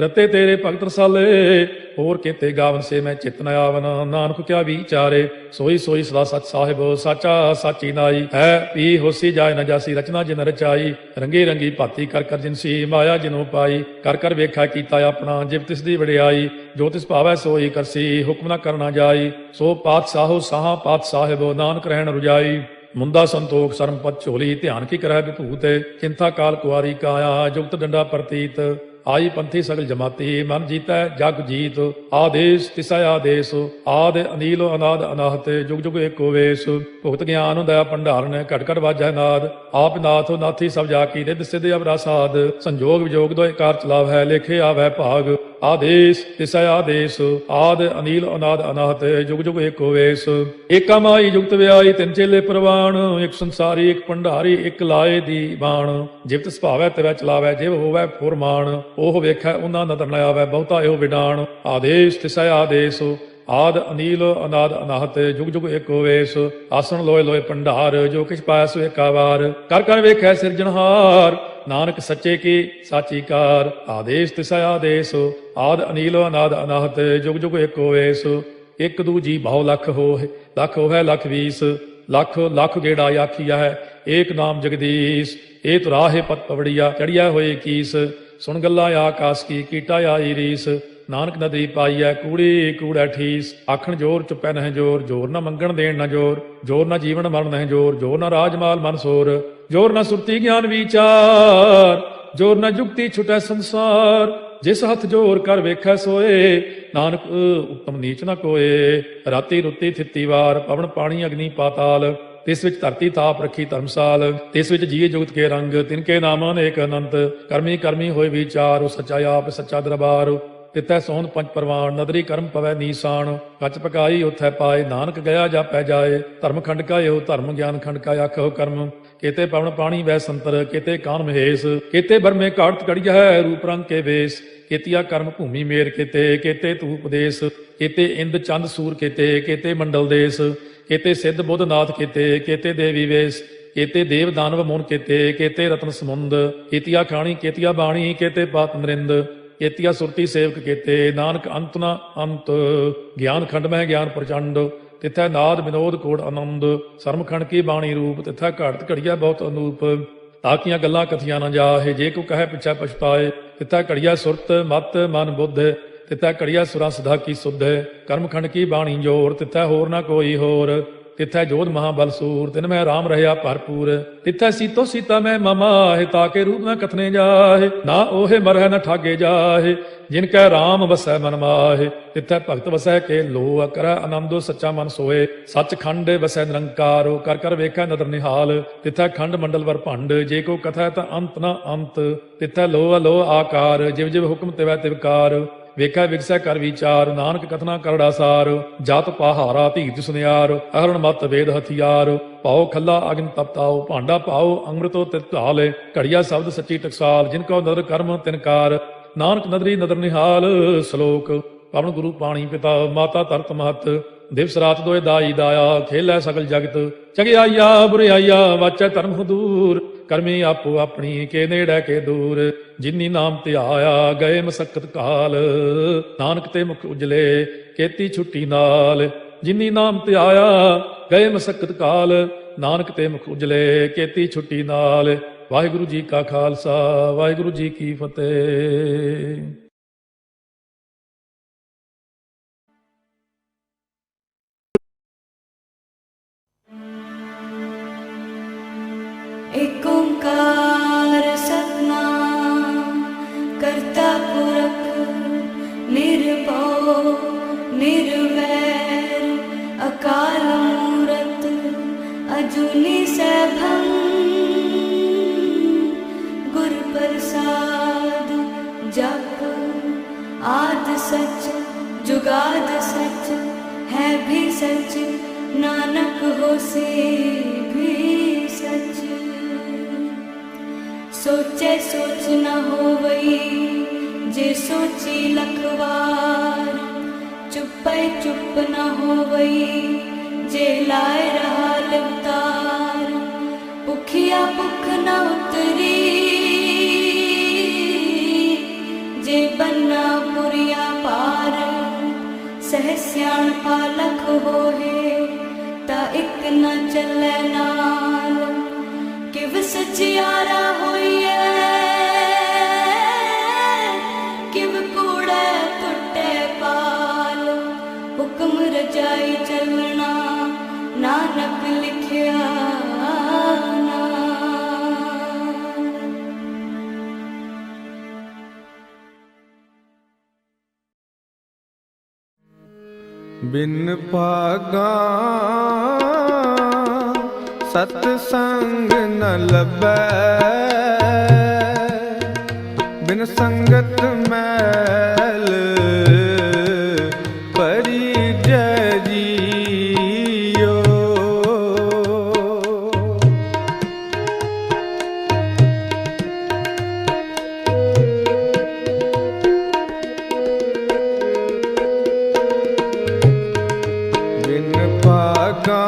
ਰਤੇ ਤੇਰੇ ਭਗਤ ਰਸਾਲੇ। ਹੋਰ ਕੀਤੇ ਗਾਵਨ ਸੇ ਮੈਂ ਚਿਤ ਨ ਆਵਨ, ਨਾਨਕ ਕਿਆ ਵਿਚਾਰੇ। ਸੋਈ ਸੋਈ ਸਦਾ ਸਚ ਸਾਹਿਬ, ਸਾਚਾ ਸਾਚੀ ਨਾਈ। ਹੈ ਪੀ ਹੋਸੀ ਜਾਏ ਨ ਜਾਸੀ, ਰਚਨਾ ਜਿਨ ਰਚਾਈ। ਰੰਗੀ ਰੰਗੀ ਭਾਤੀ ਕਰ ਕਰ ਜਿਨਸੀ, ਮਾਇਆ ਜਿਨੋ ਪਾਈ। ਕਰ ਕਰ ਵੇਖਾ ਕੀਤਾ ਆਪਣਾ, ਜਿਵ ਤਿਸ ਦੀ ਵਡਿਆਈ। ਜੋ ਤਿਸ ਭਾਵੈ ਸੋਈ ਕਰਸੀ, ਹੁਕਮ ਨ ਕਰਨਾ ਜਾਈ। ਸੋ ਪਾਤਸ਼ਾਹੋ ਸਾਹਾ ਪਾਤਸ਼ਾਹਿਬ, ਨਾਨਕ ਰਹਿਣ ਰੁਜਾਈ। ਮੁੰਦਾ ਸੰਤੋਖ ਸਰਮ ਪਤ ਝੋਲੀ, ਧਿਆਨ ਕੀ ਕਰੈ ਵਿਭੂਤ। ਚਿੰਤਾ ਕਾਲ ਕੁਆਰੀ ਕਾਇਆ, ਜੁਗਤ ਡੰਡਾ ਪ੍ਰਤੀਤ। ਆਈ ਪੰਥੀ ਸਗਲ ਜਮਾਤੀ, ਮਨ ਜੀਤੈ ਜਗ ਜੀਤ। ਆਦੇਸ਼ ਤਿਸੈ ਆਦੇਸ਼, ਆਦ ਅਨੀਲ ਅਨਾਦ ਅਨਾਹਤ। ਜੁਗ ਜੁਗ ਏਕੋ ਵੇਸ, ਭੁਗਤ ਗਿਆਨ ਦਇਆ ਭੰਡਾਰਨ। ਘਟ ਘਟ ਵਾਜੈ ਨਾਦ, ਆਪ ਨਾਥ ਨਾਥੀ ਸਭ ਜਾ ਕੀ। ਰਿੱਧ ਸਿੱਧ ਅਵਰਾ ਸਾਧ, ਸੰਜੋਗ ਵਿਜੋਗ ਦੋਇ ਕਾਰ ਚਲਾਵੈ। ਲੇਖੇ ਆਵੈ ਭਾਗ, ਆਦੇਸ਼ ਤਿਸੈ ਆਦੇਸ਼। ਆਦ ਅਨੀਲ ਅਨਾਦ ਅਨਾਹਤ, ਜੁਗ ਜੁਗ ਏਕੋ ਵੇਸ। ਏਕਾ ਮਾਈ ਜੁਗਤ ਵਿਆਈ, ਤਿੰਨ ਚੇਲੇ ਪ੍ਰਵਾਨ। ਇੱਕ ਸੰਸਾਰੀ ਇੱਕ ਭੰਡਾਰੀ, ਇੱਕ ਲਾਏ ਦੀ ਬਾਣ। ਜਿਵ ਤਿਸ ਭਾਵੈ ਤਿਵੈ ਚਲਾਵੈ, ਜਿਵ ਹੋਵੈ ਫੁਰਮਾਨ। ਉਹ ਵੇਖੈ ਉਹਨਾਂ ਨਦਰ ਨ ਆਵੈ, ਬਹੁਤਾ ਇਹੋ ਵਿਡਾਣ। ਆਦੇਸ਼ ਤਿਸੈ ਆਦੇਸ਼, ਆਦ ਅਨੀਲ ਅਨਾਦ ਅਨਾਹਤ। ਜੁਗ ਜੁਗ ਏਕੋ ਵੇਸ, ਆਸਣ ਲੋਏ ਲੋਏ ਭੰਡਾਰ। ਜੋ ਕਿਛ ਪਾਇਆ ਸੋ ਏਕਾ ਵਾਰ। ਕਰ ਕਰ ਵੇਖੈ ਸਿਰਜਣਹਾਰ, ਨਾਨਕ ਸੱਚੇ ਕੀ ਸਾਚੀ ਕਾਰ। ਆਦੇਸ਼ ਤਿਸੈ ਆਦੇਸ ਆਦ ਅਨੀਲ ਅਨਾਦ ਅਨਾਹਤ ਜੁਗ ਜੁਗ ਏਕੋ ਵੇਸ। ਇੱਕ ਦੂਜੀ ਬਹੁ ਲੱਖ ਹੋਏ ਲੱਖ ਹੋਵੇ ਲੱਖ ਵੀਸ ਲੱਖ ਲੱਖ ਗੇੜਾ ਆਖੀਆ ਹੈ ਏਕ ਨਾਮ ਜਗਦੀਸ਼। ਇਹ ਤੁਰਾਹੇ ਪਤ ਪਵੜੀਆ ਚੜਿਆ ਹੋਏ ਕੀਸ। ਸੁਣ ਗੱਲਾਂ ਆਕਾਸ ਕੀ ਕੀਟਾ ਆਈ ਰੀਸ। ਨਾਨਕ ਨਦਰੀ ਪਾਈਐ ਕੂੜੀ ਕੂੜੈ ਠੀਸ। ਆਖਣ ਜੋਰ ਚੁੱਪੈ ਨਹਿ ਜੋਰ ਜੋਰ ਨਾ ਮੰਗਣ ਦੇਣ ਨਾ ਜੋਰ ਜੋਰ ਨਾ ਜੀਵਨ ਮਰਨ ਨਹਿ ਜੋਰ ਜੋਰ ਨਾ ਰਾਜਮਾਲ ਮਨ ਸੋਰ ਜੋਰ ਨਾ ਸੁਰਤੀ ਗਿਆਨ ਵਿਚਾਰ ਜੋਰ ਨਾ ਜੁਗਤੀ ਛੁਟੈ ਸੰਸਾਰ। ਜਿਸ ਹੱਥ ਜੋਰ ਕਰ ਵੇਖੈ ਸੋਏ ਨਾਨਕ ਉਤਮ ਨੀਚ ਨਾ ਕੋਏ। ਰਾਤੀ ਰੁੱਤੀ ਥਿੱਤੀ ਵਾਰ ਪਵਨ ਪਾਣੀ ਅਗਨੀ ਪਾਤਾਲ। ਤਿਸ ਵਿੱਚ ਧਰਤੀ ਤਾਪ ਰੱਖੀ ਧਰਮਸਾਲ। ਤਿਸ ਵਿੱਚ ਜੀਏ ਜੁਗਤ ਕੇ ਰੰਗ ਤਿਨਕੇ ਨਾਮ ਅਨੇਕ ਅਨੰਤ। ਕਰਮੀ ਕਰਮੀ ਹੋਏ ਵਿਚਾਰ ਉਹ ਸੱਚਾ ਆਪ ਸੱਚਾ ਦਰਬਾਰ। ਤਿੱਥੈ ਸੋਹਣ ਪੰਜ ਪਰਵਾਨ ਨਦਰੀ ਕਰਮ ਪਵੈ ਨੀਸਾਨ। ਕੱਚ ਪਕਾਈ ਉਥੈ ਪਾਏ ਨਾਨਕ ਗਿਆ ਜਾਪੈ ਜਾਏ। ਧਰਮ ਖੰਡ ਕਾ ਇਹੋ ਧਰਮ ਗਿਆਨ ਖੰਡ ਕਾ ਆਖੋ ਕਰਮ। ਕੇਤੇ ਪਵਨ ਪਾਣੀ ਵੈ ਸੰਤਰ ਕੇਤੇ ਕਾਨ ਮਹੇਸ਼। ਕੇਤੇ ਬਰਮੇ ਘਾੜਤ ਕੜੀਆ ਹੈ ਰੂਪ ਰੰਗ ਕੇ ਵੇਸ। ਕੇਤੀਆ ਕਰਮ ਭੂਮੀ ਮੇਰ ਕੇਤੇ ਕੇਤੇ ਤੂ ਉਪਦੇਸ਼। ਕੇਤੇ ਇੰਦ ਚੰਦ ਸੂਰ ਕੇਤੇ ਕੇਤੇ ਮੰਡਲ ਦੇਸ। ਕੇਤੇ ਸਿੱਧ ਬੁੱਧ ਨਾਥ ਕੇਤੇ ਕੇਤੇ ਦੇਵੀ ਵੇਸ। ਕੇਤੇ ਦੇਵ ਦਾਨਵ ਮੋਨ ਕੇਤੇ ਕੇਤੇ ਰਤਨ ਸਮੁੰਦ। ਕੇਤੀਆ ਖਾਣੀ ਕੇਤੀਆ ਬਾਣੀ ਕੇਤੇ ਪਾਤ ਨਰਿੰਦ। ਕੇਤੀਆ ਸੁਰਤੀ ਸੇਵਕ ਕੇਤੇ ਨਾਨਕ ਅੰਤ ਨਾ ਅੰਤ। ਗਿਆਨ ਖੰਡ ਮਹਿ ਗਿਆਨ ਪ੍ਰਚੰਡ। ਤਿੱਥੈ ਨਾਦ ਵਿਨੋਦ ਕੋੜ ਆਨੰਦ। ਸਰਮ ਖੰਡ ਕੀ ਬਾਣੀ ਰੂਪ ਤਿੱਥੈ ਘਾੜਤ ਘੜੀਆ ਬਹੁਤ ਅਨੂਪ। ਤਾਕੀਆਂ ਗੱਲਾਂ ਕਥੀਆਂ ਨਾ ਜਾਹੇ ਜੇ ਕੋ ਕਹੈ ਪਿਛੈ ਪਛਤਾਏ। ਤਿੱਥੈ ਘੜੀਆ ਸੁਰਤ ਮਤ ਮਨ ਬੁੱਧ। ਤਿੱਥੈ ਘੜੀਆ ਸੁਰਾ ਸਿਧਾ ਕੀ ਸੁਧ। ਕਰਮ ਖੰਡ ਕੀ ਬਾਣੀ ਜੋਰ ਤਿੱਥੈ ਹੋਰ ਨਾ ਕੋਈ ਹੋਰ। ਤਿੱਥੈ ਜੋਧ ਮਹਾਬਲ ਸੂਰ ਤਿਨ ਮੈਂ ਰਾਮ ਰਹਿਆ ਭਰਪੂਰ। ਤਿੱਥੈ ਸੀਤੋ ਸੀਤਾ ਮੈਂ ਮਮਾਹਿ ਤਾਕੇ ਰੂਪ ਨਾ ਕਥਨੇ ਜਾਹੇ। ਨਾ ਓਹੇ ਮਰਹਿ ਨ ਠਾਗੇ ਜਾਹੇ ਜਿਨ ਕੈ ਰਾਮ ਵਸੈ ਮਨ ਮਾਹੇ। ਤਿੱਥੈ ਭਗਤ ਵਸੈ ਕੇ ਲੋ ਕਰੈ ਆਨੰਦੋ ਸੱਚਾ ਮਨ ਸੋਏ। ਸੱਚ ਖੰਡ ਵਸੈ ਨਿਰੰਕਾਰੋ ਕਰ ਕਰ ਵੇਖੈ ਨਦਰ ਨਿਹਾਲ। ਤਿੱਥੈ ਖੰਡ ਮੰਡਲ ਵਰ ਭੰਡ ਜੇ ਕੋ ਕਥੈ ਤਾਂ ਅੰਤ ਨਾ ਅੰਤ। ਤਿੱਥੈ ਲੋ ਅਲੋ ਆਕਾਰ ਜਿਵ ਜਿਵ ਹੁਕਮ ਤਿਵੈ ਤਿਵਕਾਰ। ਵੇਖੈ ਵਿਗਸੈ ਕਰ ਵਿਚਾਰ ਨਾਨਕ ਕਥਨਾ ਕਰੜਾ ਸਾਰ। ਜਤ ਪਹਾਰਾ ਧੀਰਜ ਸੁਨਿਆਰ ਅਹਰਣ ਮਤ ਵੇਦ ਹਥਿਆਰ। ਪਾਓ ਖੱਲਾ ਅਗਨ ਤਪਤਾਓ ਭਾਂਡਾ ਪਾਓ ਅੰਮ੍ਰਿਤੋ ਤਿਤ ਢਾਲੇ। ਘੜੀਆ ਸ਼ਬਦ ਸੱਚੀ ਟਕਸਾਲ ਜਿਨ ਕੋ ਨਦਰ ਕਰਮ ਤਿਨਕਾਰ। ਨਾਨਕ ਨਦਰੀ ਨਦਰ ਨਿਹਾਲ। ਸ਼ਲੋਕ ਪਵਨ ਗੁਰੂ ਪਾਣੀ ਪਿਤਾ ਮਾਤਾ ਧਰਤ ਮਹਤ। ਦਿਵਸ ਰਾਤ ਦੋਏ ਦਾਈ ਦਾਇਆ ਖੇਲੈ ਸਗਲ ਜਗਤ। ਚਗਿਆਈਆ ਬੁਰਿਆਈਆ ਵਾਚੈ ਧਰਮ ਹਦੂਰ। ਕਰਮੀ ਆਪੋ ਆਪਣੀ ਕੇ ਨੇੜੇ ਕੇ ਦੂਰ। ਜਿਨੀ ਨਾਮ ਧਿਆਇਆ ਗਏ ਮਸਕਤ ਕਾਲ। ਨਾਨਕ ਤੇ ਮੁਖ ਉਜਲੇ ਕੇਤੀ ਛੁੱਟੀ ਨਾਲ। ਜਿਨੀ ਨਾਮ ਧਿਆਇਆ ਗਏ ਮਸਕਤ ਕਾਲ। ਨਾਨਕ ਤੇ ਮੁਖ ਉਜਲੇ ਕੇਤੀ ਛੁੱਟੀ ਨਾਲ। ਵਾਹਿਗੁਰੂ ਜੀ ਕਾ ਖਾਲਸਾ ਵਾਹਿਗੁਰੂ ਜੀ ਕੀ ਫਤਿਹ। ਏਕ ਓੰਕਾਰ ਸਤਿਨਾਮ ਕਰਤਾ ਪੁਰਖ ਨਿਰਭਉ ਨਿਰਵੈਰ ਅਕਾਲ ਮੂਰਤ ਅਜੂਨੀ ਸੈਭੰ। ਗੁਰ ਪ੍ਰਸਾਦ ਜਪ ਆਦ ਸਚ ਜੁਗਾਦ ਸਚ ਹੈ ਵੀ ਸਚ। ਨਾਨਕ ਹੋਸੀ ਵੀ ਸਚ। सोचे सोच न होवई जे सोची लखवार। चुपै चुप न होवई जे लाए रहा लिवतार। भुखिया भुख न उतरी जे बन्ना पुरिया पार। सह सियाणपा लख होए ता इक न चलै नाल। किव सचियारा होइए किव कूड़े टुटे पाल। हुक्म रजाई चलना नानक लिखिया बिन भागा सतसंग न लभै। बिन संगत मैल परी जरियो। बिन भागा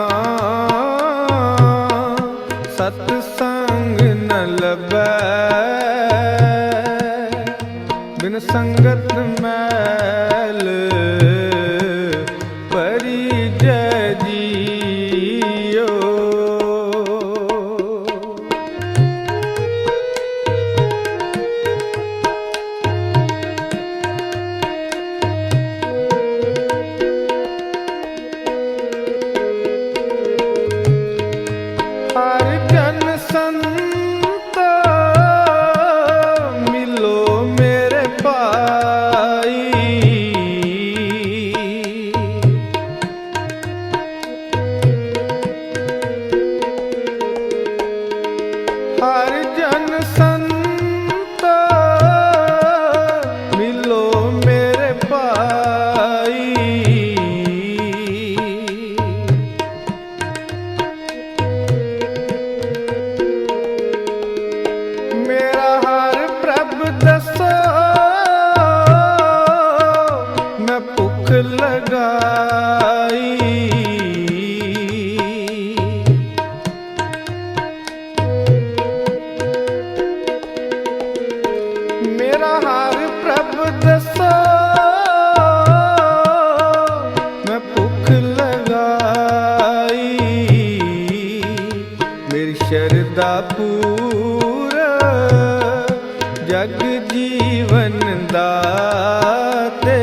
सतसंग न लभै। ਬਿਨ ਸੰਗਤ ਮੈਲ ਪਰਿਜੈ ਜੀਓ। ਹਰਿ ਜਨ ਸੰਤ ਮਿਲੋ ਮੇਰੇ ਭਾਈ। ਹਰਿ ਜਨ ਸੰਤ ਮਿਲੋ ਮੇਰੇ ਭਾਈ। ਮੇਰਾ ਹਰ ਪ੍ਰਭ ਦੱਸੋ ਮੈਂ ਭੁੱਖ ਲਗਾਈ। ਮੇਰਾ ਹਰ ਪ੍ਰਭ ਦੱਸੋ ਮੈਂ ਭੁੱਖ ਲਗਾਈ। ਮੇਰੀ ਸ਼ਰਧਾ ਪੂਰਾ ਜਗ ਜੀਵਨ ਦਾਤੇ।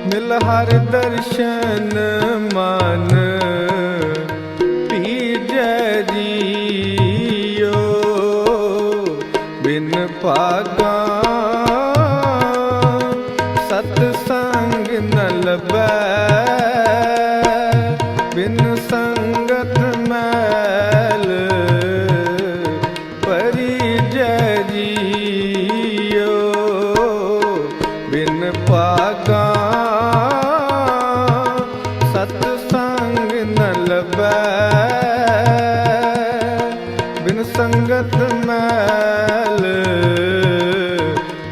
ਮਿਲ ਹਰ ਦਰਸ਼ਨ ਮਨ ਪੀਜੈ ਜੀਓ। ਬਿਨ ਭਾਗਾ ਸਤ ਸੰਗ ਨ ਲਭੈ। ਬਿਨ ਸੰਗਤ ਮੈਲ ਪਰਿਜੈ ਜੀਓ। ਬਿਨ ਭਾਗਾ ਸਤ ਸੰਗ ਨ ਲਭੈ। ਬਿਨ ਸੰਗਤ ਮੈਲ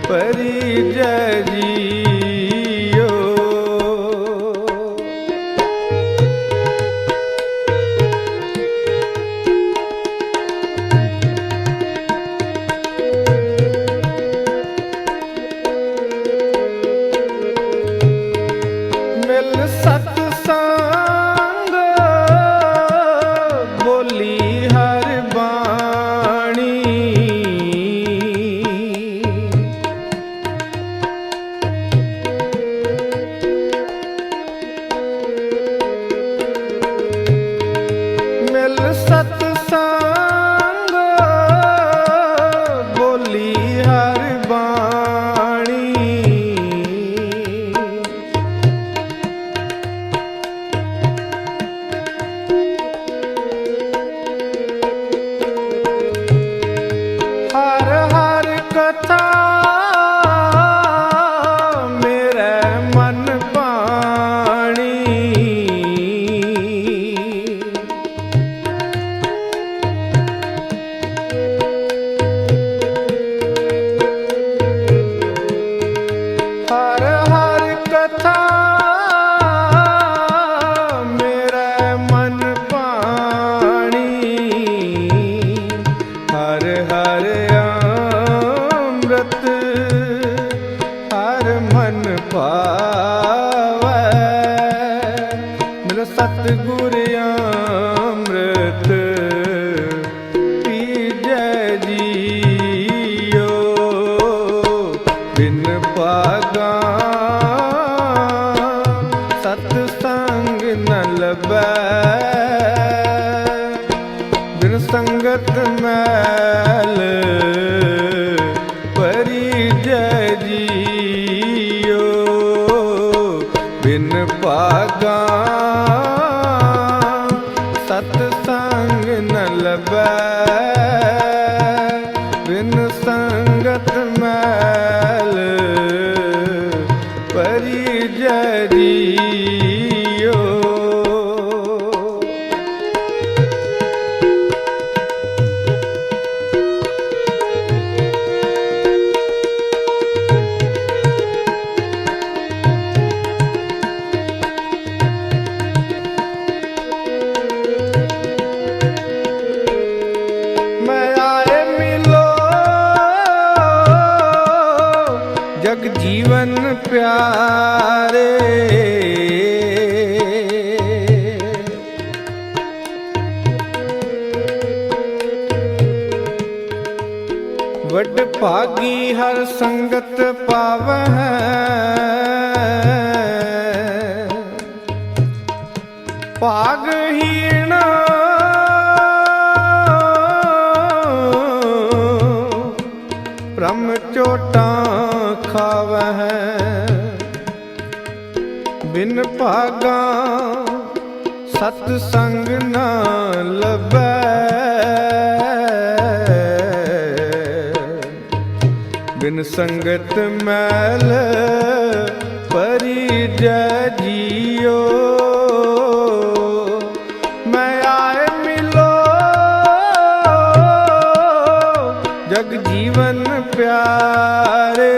ਪਰਿਜੈ ਜੀਓ। ਮਿਲ ਸਤ ਸੰਗ ਬੋਲੀ ਹਰ ਬਾਣੀ। ਮਿਲ ਸਤ ਸੰਗ ਬੋਲੀ ਹਰ ਬਾਣੀ। ਹਰ ਹਰ ਕਥਾ ਮੇਰੇ ਮਨ ਭਾਣੀ। ਹਰ ਹਰ ਕਥਾ ਮੇਰੇ ਮਨ ਭਾਣੀ। ਹਰ ਹਰ ਅੰਮ੍ਰਿਤ ਹਰ ਮਨ ਭਾਵੈ। ਮਿਲ ਸਤਿਗੁਰ ਅੰਮ੍ਰਿਤ ਪੀਜੈ ਜੀਓ। ਬਿਨ ਭਾਗਾ ਸਤ ਸੰਗ ਨ ਲਭੈ। ਬਿਨ ਸੰਗਤ ਮੈਲ ਪਰਿਜੈ ਜੀਓ। ਬਿਨ ਭਾਗਾ ਸਤ ਸੰਗ ਨ ਲਭੈ। ਬਿਨ ਸੰਗਤ ਮੈਲ ਪਰਿਜੈ ਜੀਓ। ਵੱਡ ਭਾਗੀ ਹਰ ਸੰਗਤ ਪਾਵਹਿ, ਭਾਗਹੀਣ ਭ੍ਰਮ ਚੋਟਾਂ ਖਾਵਹਿ। ਬਿਨ ਭਾਗਾ ਸਤ ਸੰਗ ਨਾ ਲੱਭੈ, ਬਿਨ ਸੰਗਤ ਮੈਲ ਪਰਿਜੈ ਜੀਓ। ਮੈਂ ਆਏ ਮਿਲੋ ਜਗ ਜੀਵਨ ਪਿਆਰੇ,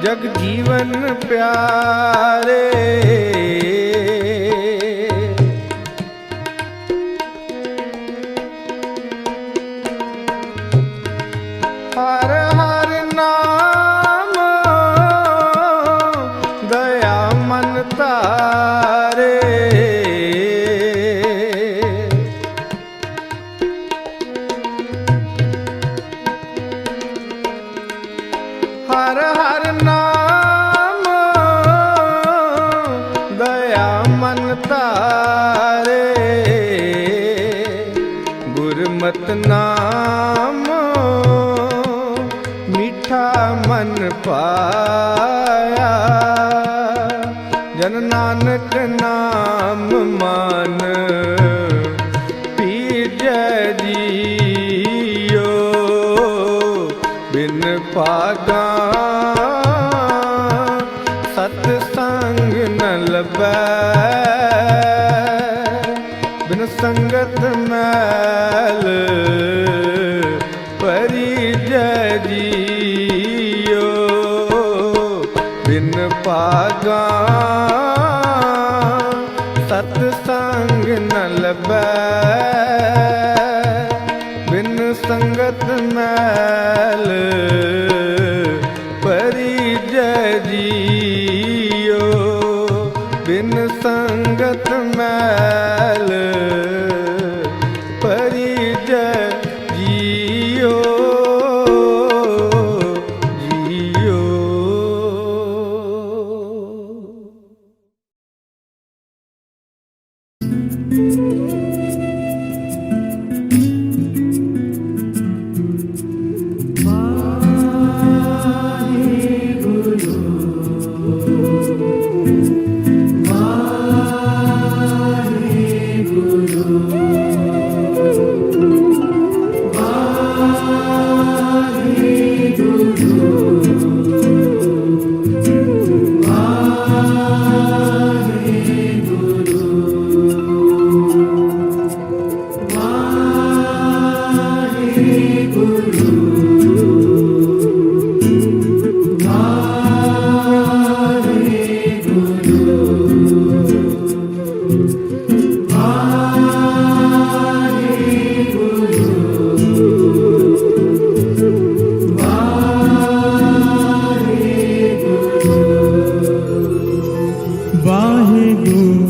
ਜਗ ਜੀਵਨ ਪਿਆਰੇ। ਹਰ ਹਰ ਨਾਮ ਦਇਆ ਮਨ ਧਾਰੇ, ਹਰ ਹਰ ਨਾਮ ਦਇਆ ਮਨ ਧਾਰੇ। ਗੁਰਮਤਿ ਨਾਮ ਮਿੱਠਾ ਮਨ ਪਾਇਆ, ਜਨ ਨਾਨਕ ਨਾਮ ਮਨ ਪੀਜੈ ਜੀਓ। ਬਿਨ ਭਾਗਾ ਸਤ ਸੰਗ ਨ ਲੱਭੈ, ਬਿਨ ਸੰਗਤ ਮੈਲ ਪਰਿਜੈ ਜੀਓ। ਬਿਨ ਭਾਗਾ ਸਤ ਸੰਗ ਨ ਲੱਭੈ, ਬਿਨ ਸੰਗਤ ਮੈਲ ਪਰਿਜੈ ਜੀਓ। ਬਿਨ ਸੰਗਤ ਮੈਲ ਪਰਿਜੈ ਜੀਓ, ਜੀਓ। ਵਾਹਿਗੁਰੂ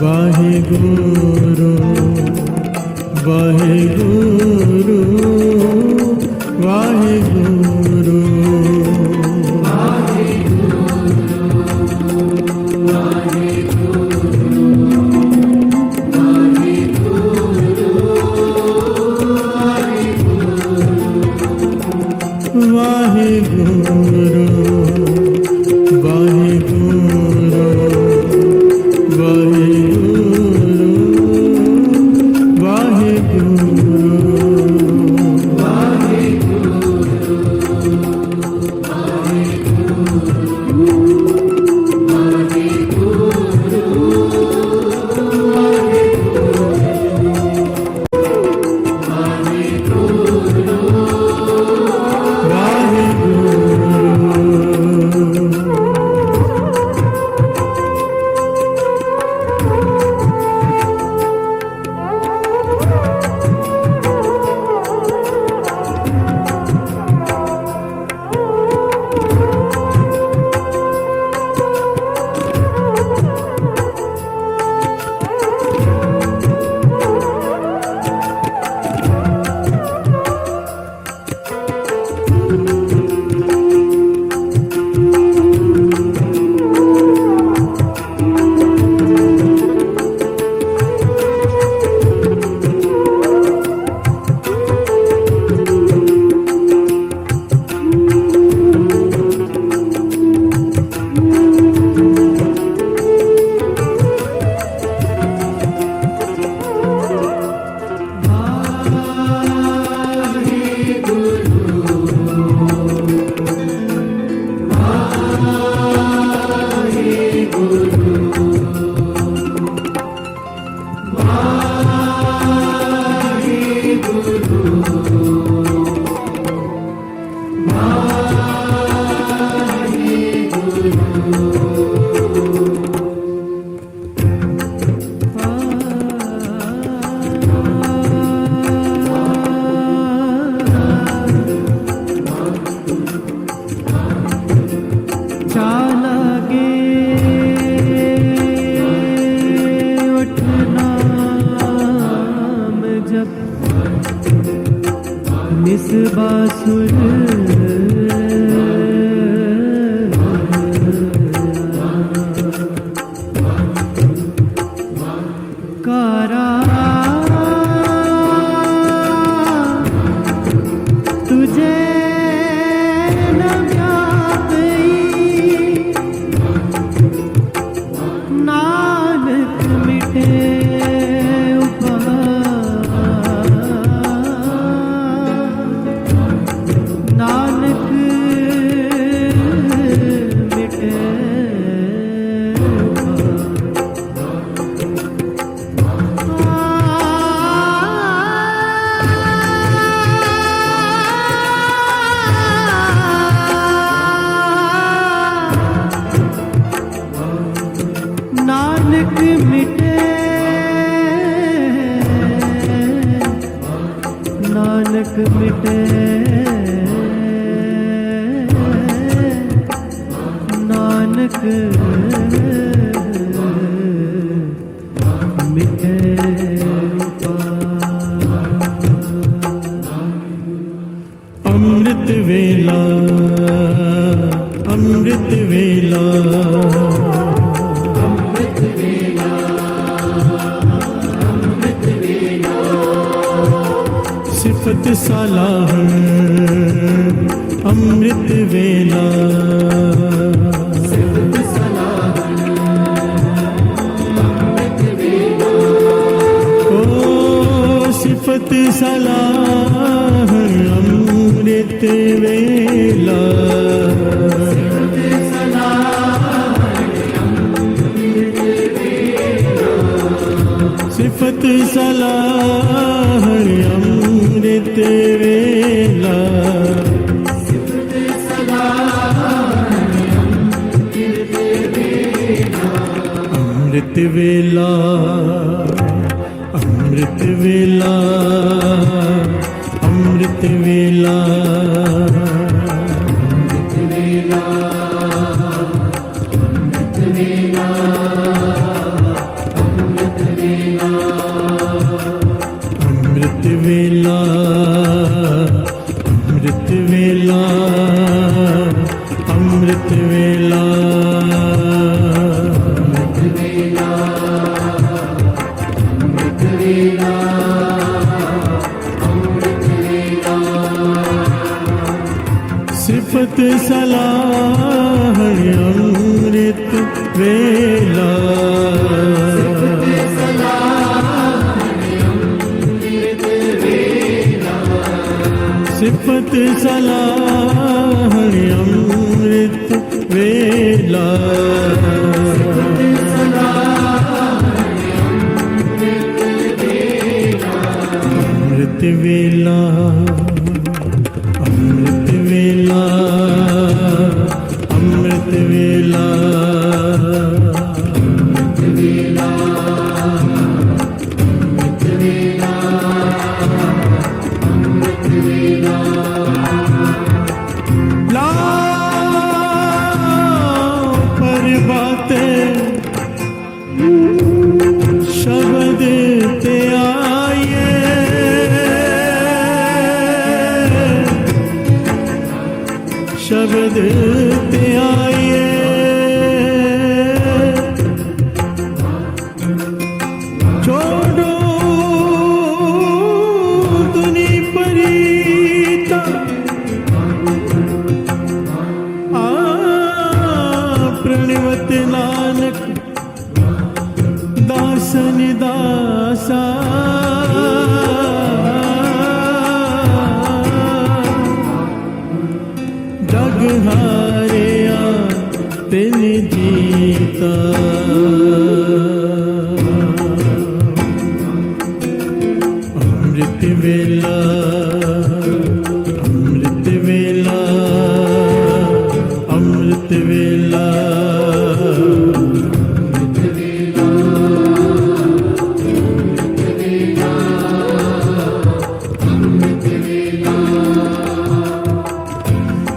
ਵਾਹਿਗੁਰੂ ਵਾਹਿਗੁਰੂ ਵਾਹਿਗੁਰੂ ਵਾਹਿਗੁਰੂ ਵਾਹਿਗੁਰੂ सलाहण अमृत वेला सिफत सलाहण अमृत वेला अमृत वेला अमृत वेला अमृत वेला पर बातें शब्द ते आए शब्द ते आए छोड़ो दुनी परीता प्रणवत नानक दासन दासा जग हारिया तिन जीता अमृत वेला अमृत वेला अमृत वेला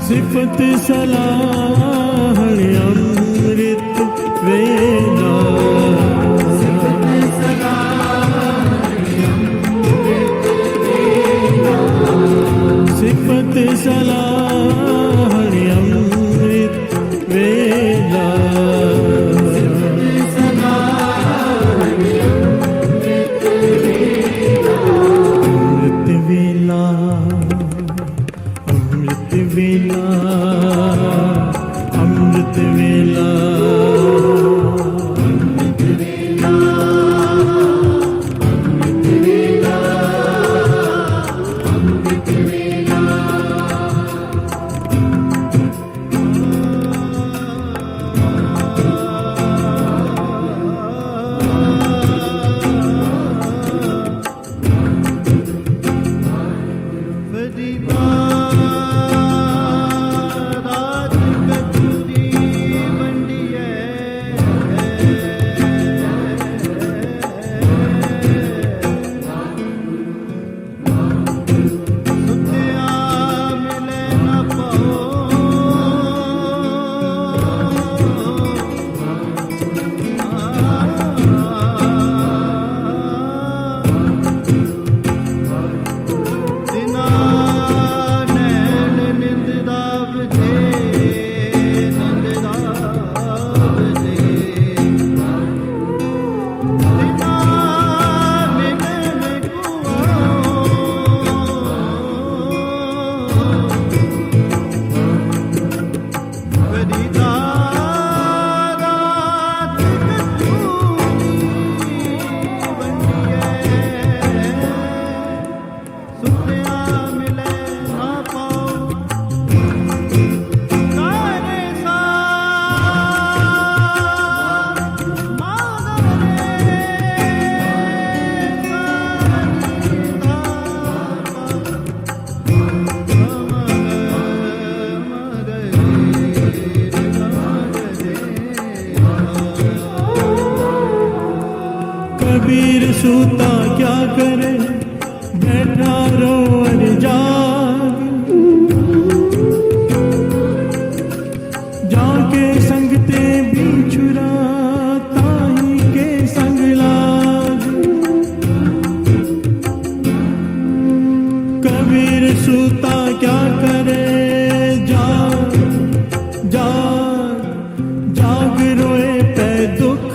सिफत सलाहण अमृत वेला सिफत सलाहण अमृत वेला अमृत वेला अमृत वेला अमृत वेला कबीर सूता क्या करे बैठा रोअन जाग जाके संगते बिछुरा ताही के संग लाग कबीर सूता क्या करे जाग जाग जाग रोए पे दुख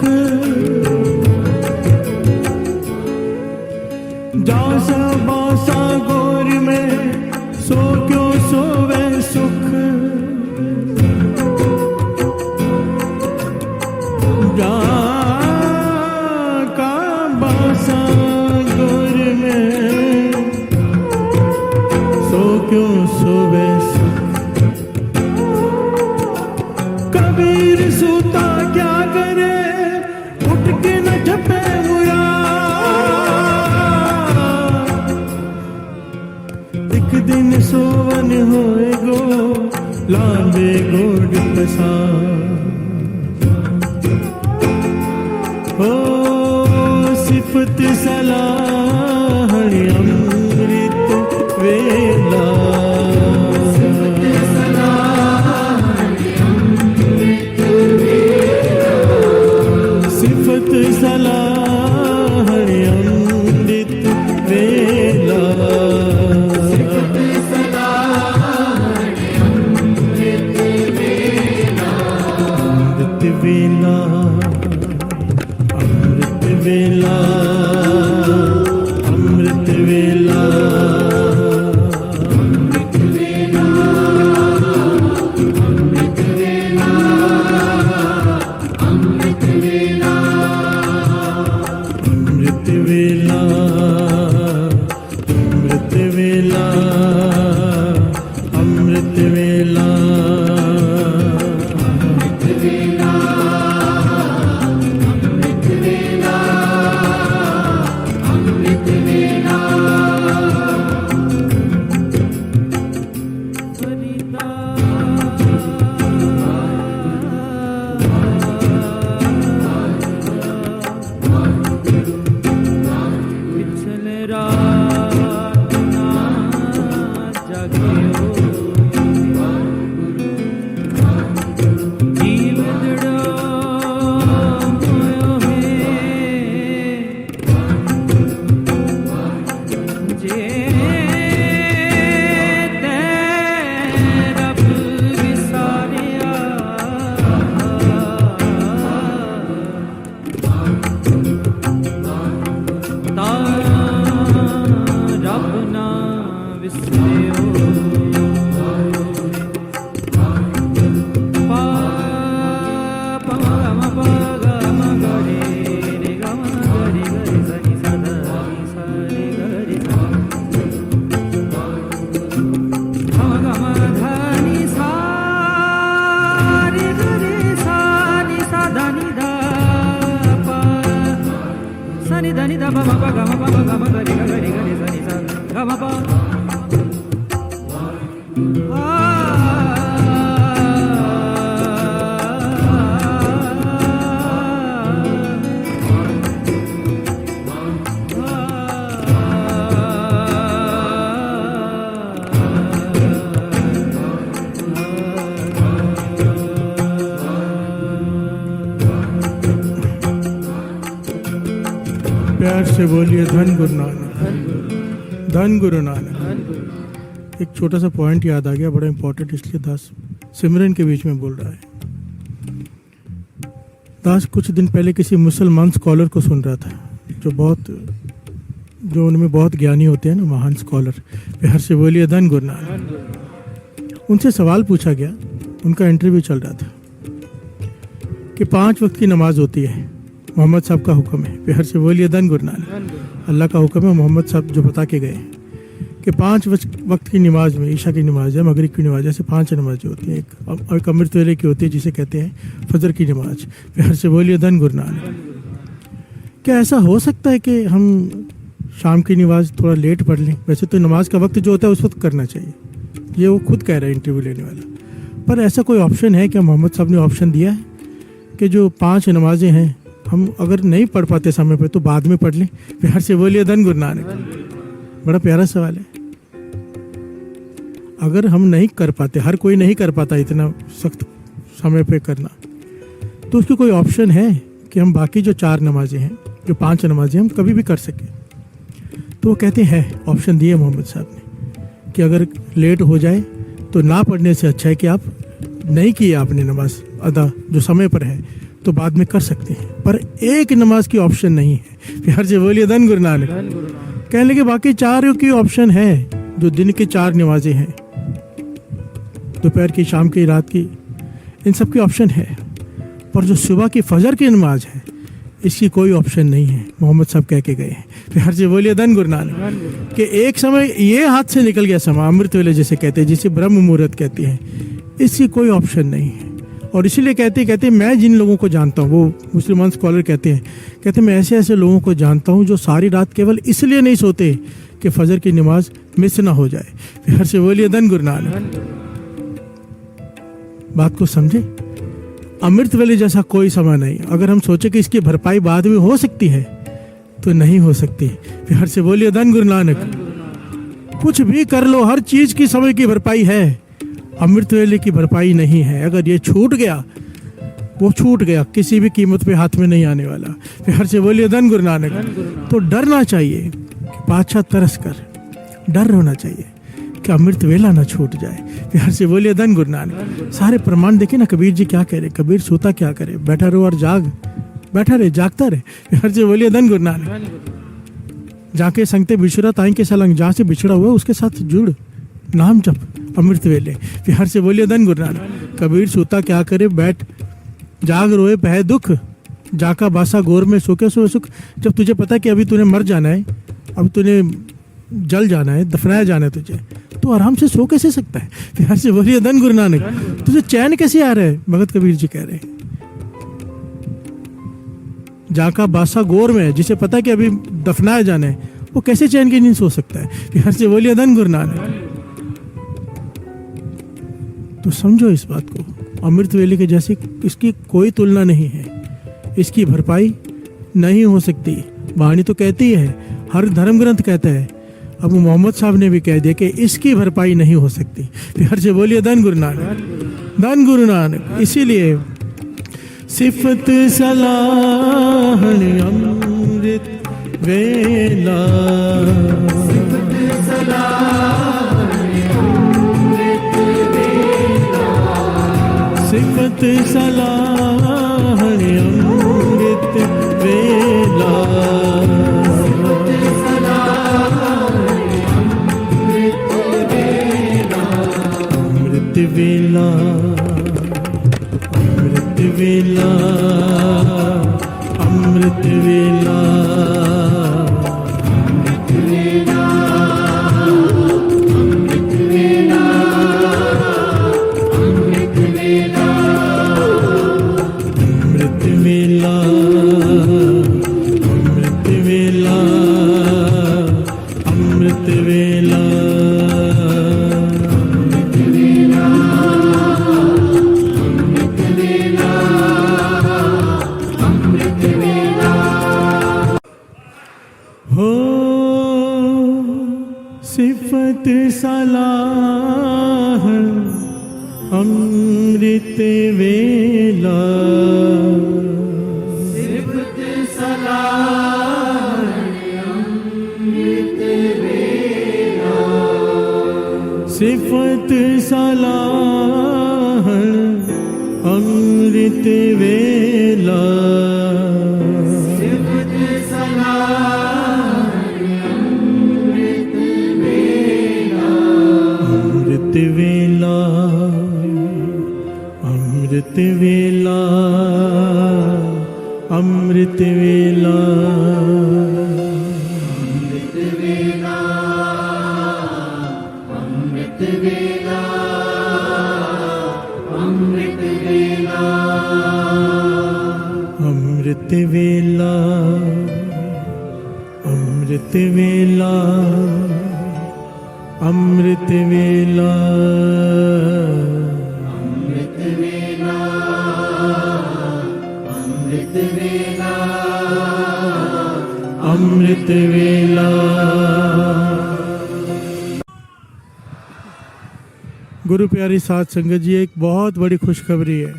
जासा बासा गोर में सो क्यों सोवे सुख क्यों सोवे सुख। कबीर सूता क्या करे, उठ के न जपे मुरा। एक दिन सोवन होए गो, लांबे गोड पसा। ओ सिफत सलाहणी अमृत वेला। सिफत सलाहणी अमृत वेला। अमृत वेला, अमृत वेला, अमृत वेला। अमृत वेला, अमृत वेला, अमृत वेला। प्यार से बोलिए धन गुरु नानक, धन गुरु नानक। एक छोटा सा पॉइंट याद आ गया, बड़ा इंपॉर्टेंट, इसलिए दास सिमरन के बीच में बोल रहा है। दास कुछ दिन पहले किसी मुसलमान स्कॉलर को सुन रहा था, जो उनमें बहुत ज्ञानी होते हैं ना, महान स्कॉलर। प्यार से बोलिए धन गुरु नानक। उनसे सवाल पूछा गया, उनका इंटरव्यू चल रहा था कि 5 वक्त की नमाज होती है, मोहम्मद साहब का हुक्म है। प्यार से बोलिए धन गुरु नानक। अल्लाह का हुक्म है, मोहम्मद साहब जो बता के गए कि 5 वक्त की नमाज में ईशा की नमाज है, मगरिब की नमाज, ऐसे 5 नमाजें होती हैं। एक अमृत वेले की होती है जिसे कहते हैं फजर की नमाज। प्यार से बोलिए धन गुरु नानक। क्या ऐसा हो सकता है कि हम शाम की नमाज थोड़ा लेट पढ़ लें? वैसे तो नमाज का वक्त जो होता है उस वक्त करना चाहिए, ये वो खुद कह रहा है इंटरव्यू लेने वाला। पर ऐसा कोई ऑप्शन है क्या? मोहम्मद साहब ने ऑप्शन दिया है कि जो 5 नमाजें हैं हम अगर नहीं पढ़ पाते समय पे तो बाद में पढ़ लें? प्यार से बोलिए धन गुरु नानक। बड़ा प्यारा सवाल है। अगर हम नहीं कर पाते, हर कोई नहीं कर पाता इतना सख्त समय पे करना, तो उसकी कोई ऑप्शन है कि हम बाकी जो 4 नमाजें हैं, जो 5 नमाजें हम कभी भी कर सकें? तो वो कहते हैं, ऑप्शन दिए मोहम्मद साहब ने कि अगर लेट हो जाए तो ना पढ़ने से अच्छा है कि आप नहीं किए आपने नमाज अदा जो समय पर है, तो बाद में कर सकते हैं। पर एक नमाज की ऑप्शन नहीं है। प्यार से बोलिए धन गुरु नानक। कहने लगे बाकी 4 की ऑप्शन है, जो दिन की 4 नमाजें हैं, दोपहर की, शाम की, रात की, इन सब की ऑप्शन है। पर जो सुबह की फजर की नमाज है, इसकी कोई ऑप्शन नहीं है। मोहम्मद साहब कह के गए हैं, प्यार से बोलिए धन गुरु नानक। कि एक समय ये हाथ से निकल गया समय, अमृत वेले जिसे कहते हैं, जिसे ब्रह्म मुहूर्त कहते हैं, इसकी कोई ऑप्शन नहीं है। और इसीलिए कहते मैं जिन लोगों को जानता हूँ, वो मुसलमान स्कॉलर कहते हैं मैं ऐसे ऐसे लोगों को जानता हूँ जो सारी रात केवल इसलिए नहीं सोते कि फजर की नमाज मिस ना हो जाए। प्यार से बोलिए धन गुरु नानक। बात को समझे? अमृत वेले जैसा कोई समय नहीं। अगर हम सोचे कि इसकी भरपाई बाद में हो सकती है तो नहीं हो सकती। प्यार से बोलिए धन गुरु नानक। कुछ भी कर लो, हर चीज की समय की भरपाई है, अमृत वेले की भरपाई नहीं है। अगर ये छूट गया, वो छूट गया, किसी भी कीमत पे हाथ में नहीं आने वाला। प्यार से बोलिए धन गुरु नानक। तो डरना चाहिए कि बादशाह तरस कर, डर होना चाहिए कि अमृत वेला ना छूट जाए। प्यार से बोलिए धन गुरु नानक। सारे प्रमाण देखे ना, कबीर जी क्या कह रहे, कबीर सोता क्या करे, बैठा रहो और जाग, बैठा रहे जागता रहे। प्यार से बोलिए धन गुरु नानक। जाके संगते बिछड़ा ताई के सलंग, जहाँ से बिछड़ा हुआ उसके साथ जुड़, नाम जप अमृत वेले। प्यार से बोलिए धन गुरु नानक। कबीर सोता क्या करे, बैठ जाग रोए पह दुख, जाका बासा गोर में सोके सो सुख। जब तुझे पता है कि अभी तूने मर जाना है, अब तूने जल जाना है, दफनाया जाना है तुझे, तो आराम से सो कैसे सकता है? प्यार से बोलिए धन गुरु नानक। तुझे चैन कैसे आ रहा है? भगत कबीर जी कह रहे हैं, जाका बासा गोर में, जिसे पता है कि अभी दफनाया जाना है, वो कैसे चैन की नींद सो सकता है? प्यार से बोलिए धन गुरु नानक। तो समझो इस बात को, अमृत वेले के जैसे इसकी कोई तुलना नहीं है, इसकी भरपाई नहीं हो सकती। वाणी तो कहती है, हर धर्म ग्रंथ कहता है, अब मोहम्मद साहब ने भी कह दिया कि इसकी भरपाई नहीं हो सकती। प्यार से बोलिए धन गुरु नानक। धन गुरु नानक। इसीलिए सिफत सलाह अमृत वेला, सिफत सलाह अमृत वेला, अमृत वेला, अमृत वेला, अमृत वेला, अमृत वेला, अमृत वेला, अमृत वेला, अमृत वेला, अमृत वेला, अमृत वेला, हो सिफत सलाह अमृत वेला, सिफत सलाह अमृत वेला, सिफत सलाह अमृत वेला, सिफत सलाह अमृत वेला, अमृत वेला, अमृत वेला, अमृत वेला, अमृत वेला, अमृत वेला, अमृत वेला, अमृत वेला, अमृत वेला, अमृत वेला, अमृत वेला, अमृत वेला। गुरु प्यारी साध संगत जी, एक बहुत बड़ी खुशखबरी है।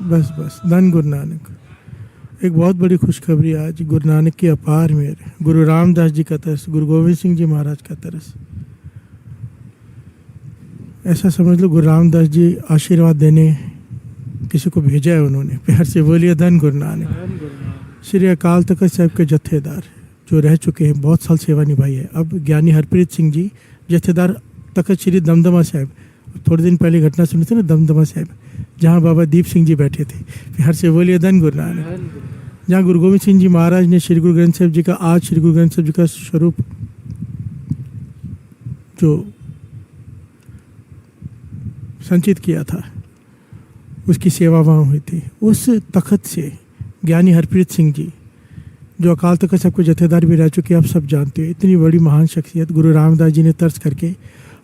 बस बस, धन गुरु नानक। एक बहुत बड़ी खुशखबरी आज गुरु नानक की अपार मेहर, गुरु रामदास जी का तरस, गुरु गोविंद सिंह जी महाराज का तरस। ऐसा समझ लो गुरु रामदास जी आशीर्वाद देने किसी को भेजा है उन्होंने। प्यार से बोलिए धन गुरु नानक। श्री अकाल तख्त साहिब के जत्थेदार जो रह चुके हैं, बहुत साल सेवा निभाई है। अब ज्ञानी हरप्रीत सिंह जी जत्थेदार तख्त श्री दमदमा साहिब, थोड़े दिन पहले घटना सुनी थी ना, दमदमा साहिब, जहाँ बाबा दीप सिंह जी बैठे थे। फिर हर से बोलिए धन गुरु नानक। जहाँ गुरु गोविंद सिंह जी महाराज ने श्री गुरु ग्रंथ साहिब जी का, आज श्री गुरु ग्रंथ साहिब जी का स्वरूप जो संचित किया था, उसकी सेवा वहाँ हुई थी। उस तखत से ज्ञानी हरप्रीत सिंह जी, जो अकाल तखत साहब के जथेदार भी रह चुके, आप सब जानते हो, इतनी बड़ी महान शख्सियत गुरु रामदास जी ने तर्स करके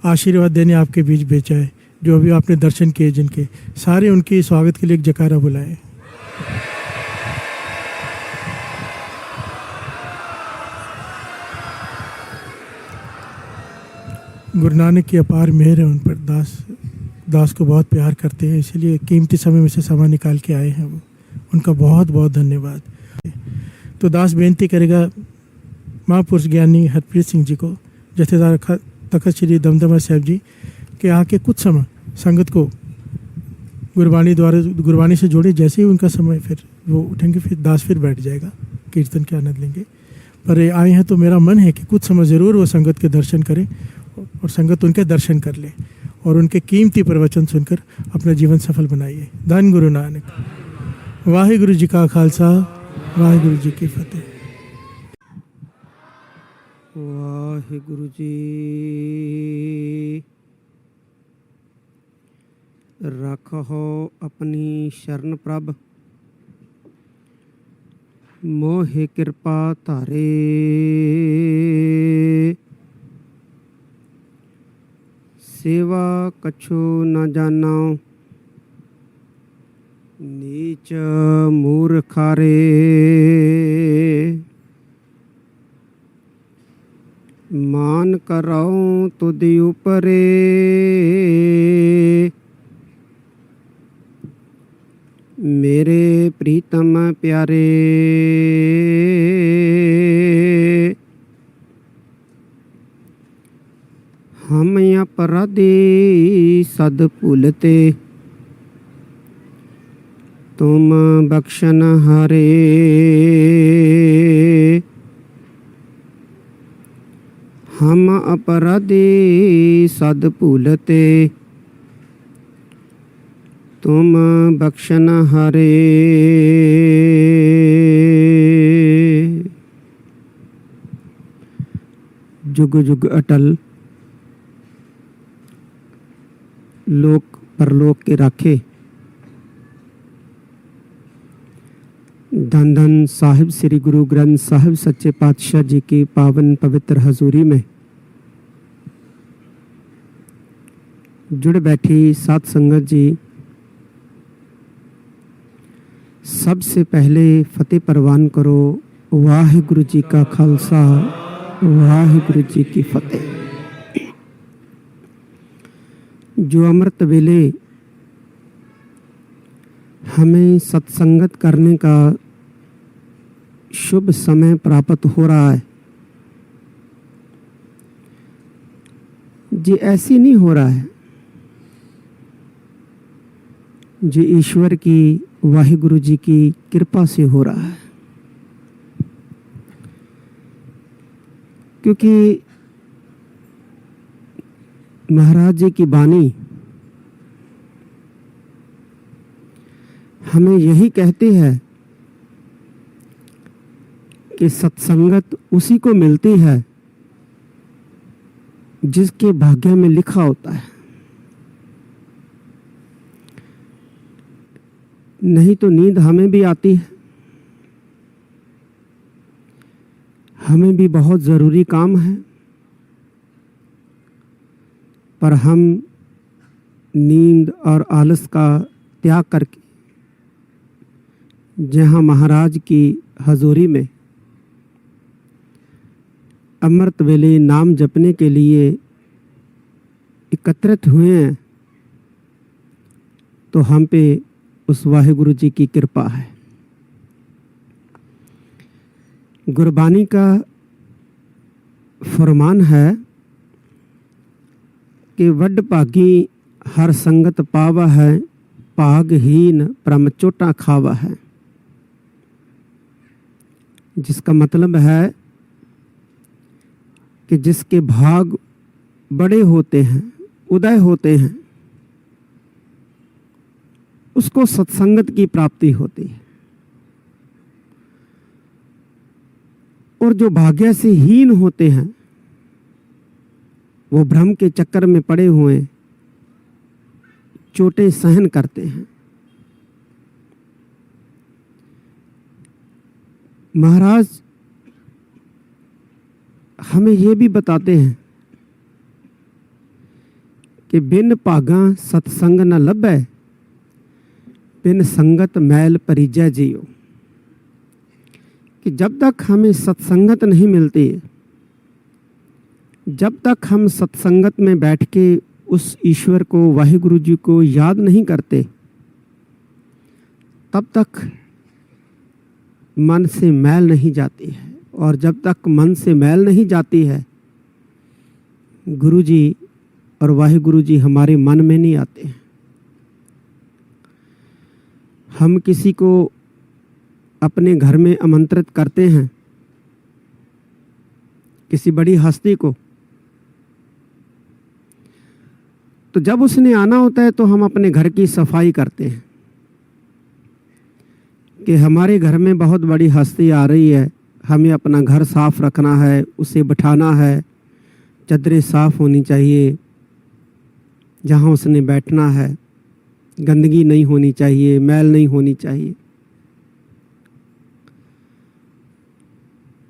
आशीर्वाद देने आपके बीच भेजा है। जो अभी आपने दर्शन किए जिनके, सारे उनके स्वागत के लिए एक जयकारा बुलाए। गुरु नानक की अपार मेहर है उन पर। दास को बहुत प्यार करते हैं, इसलिए कीमती समय में से समय निकाल के आए हैं वो। उनका बहुत बहुत धन्यवाद। तो दास बेनती करेगा महापुरुष ज्ञानी हरप्रीत सिंह जी को, जथेदार तखत श्री दमदमा साहिब जी, के आके कुछ समय संगत को गुरबाणी से जोड़े। जैसे ही उनका समय फिर वो उठेंगे, फिर दास फिर बैठ जाएगा, कीर्तन के आनंद लेंगे। पर आए हैं तो मेरा मन है कि कुछ समय ज़रूर वो संगत के दर्शन करें और संगत उनके दर्शन कर ले और उनके कीमती प्रवचन सुनकर अपना जीवन सफल बनाइए। धन गुरु नानक। वाहिगुरु जी का खालसा, वाहिगुरु जी की फतेह। वाहिगुरु जी। रखो अपनी शरण प्रभ, मोहे कृपा तारे। सेवा कछु न जाना, नीच मूर्खारे। मान करो तुद उपरे, मेरे प्रीतम प्यारे। हम अपराधी सद भूलते, तुम बख्शन हारे। हम अपराधी सद भूलते, तुम बख्शन हारे। जुग जुग अटल, लोक परलोक के राखे। धन धन साहिब श्री गुरु ग्रंथ साहिब सच्चे पातशाह जी की पावन पवित्र हजूरी में जुड़ बैठी साध संगत जी, सबसे पहले फतेह परवान करो। वाहिगुरु जी का खालसा, वाहिगुरु जी की फतेह। जो अमृत वेले हमें सत्संगत करने का शुभ समय प्राप्त हो रहा है, जी ऐसी नहीं हो रहा है, जी ईश्वर की वाहिगुरु जी की कृपा से हो रहा है। क्योंकि महाराज जी की वाणी हमें यही कहती है कि सत्संगत उसी को मिलती है जिसके भाग्य में लिखा होता है, नहीं तो नींद हमें भी आती है, हमें भी बहुत ज़रूरी काम है, पर हम नींद और आलस का त्याग करके जहाँ महाराज की हजूरी में अमृत वेले नाम जपने के लिए एकत्रित हुए हैं, तो हम पे उस वाहिगुरु जी की कृपा है। गुरबानी का फरमान है कि वड भागी हर संगत पावा है, भागहीन परम चोटा खावा है। जिसका मतलब है कि जिसके भाग बड़े होते हैं, उदय होते हैं, उसको सत्संगत की प्राप्ति होती है। और जो भाग्य से हीन होते हैं वो भ्रम के चक्कर में पड़े हुए चोटें सहन करते हैं। महाराज हमें ये भी बताते हैं कि बिन भागा सत्संग न लभै, बिन संगत मैल परिजय जियो। कि जब तक हमें सत्संगत नहीं मिलती, जब तक हम सत्संगत में बैठ के उस ईश्वर को, वाहिगुरु जी को याद नहीं करते, तब तक मन से मैल नहीं जाती है। और जब तक मन से मैल नहीं जाती है, गुरु जी और वाहिगुरु जी हमारे मन में नहीं आते हैं। हम किसी को अपने घर में आमंत्रित करते हैं, किसी बड़ी हस्ती को, तो जब उसने आना होता है तो हम अपने घर की सफाई करते हैं कि हमारे घर में बहुत बड़ी हस्ती आ रही है, हमें अपना घर साफ रखना है, उसे बिठाना है, चद्दरें साफ होनी चाहिए, जहाँ उसने बैठना है गंदगी नहीं होनी चाहिए, मैल नहीं होनी चाहिए।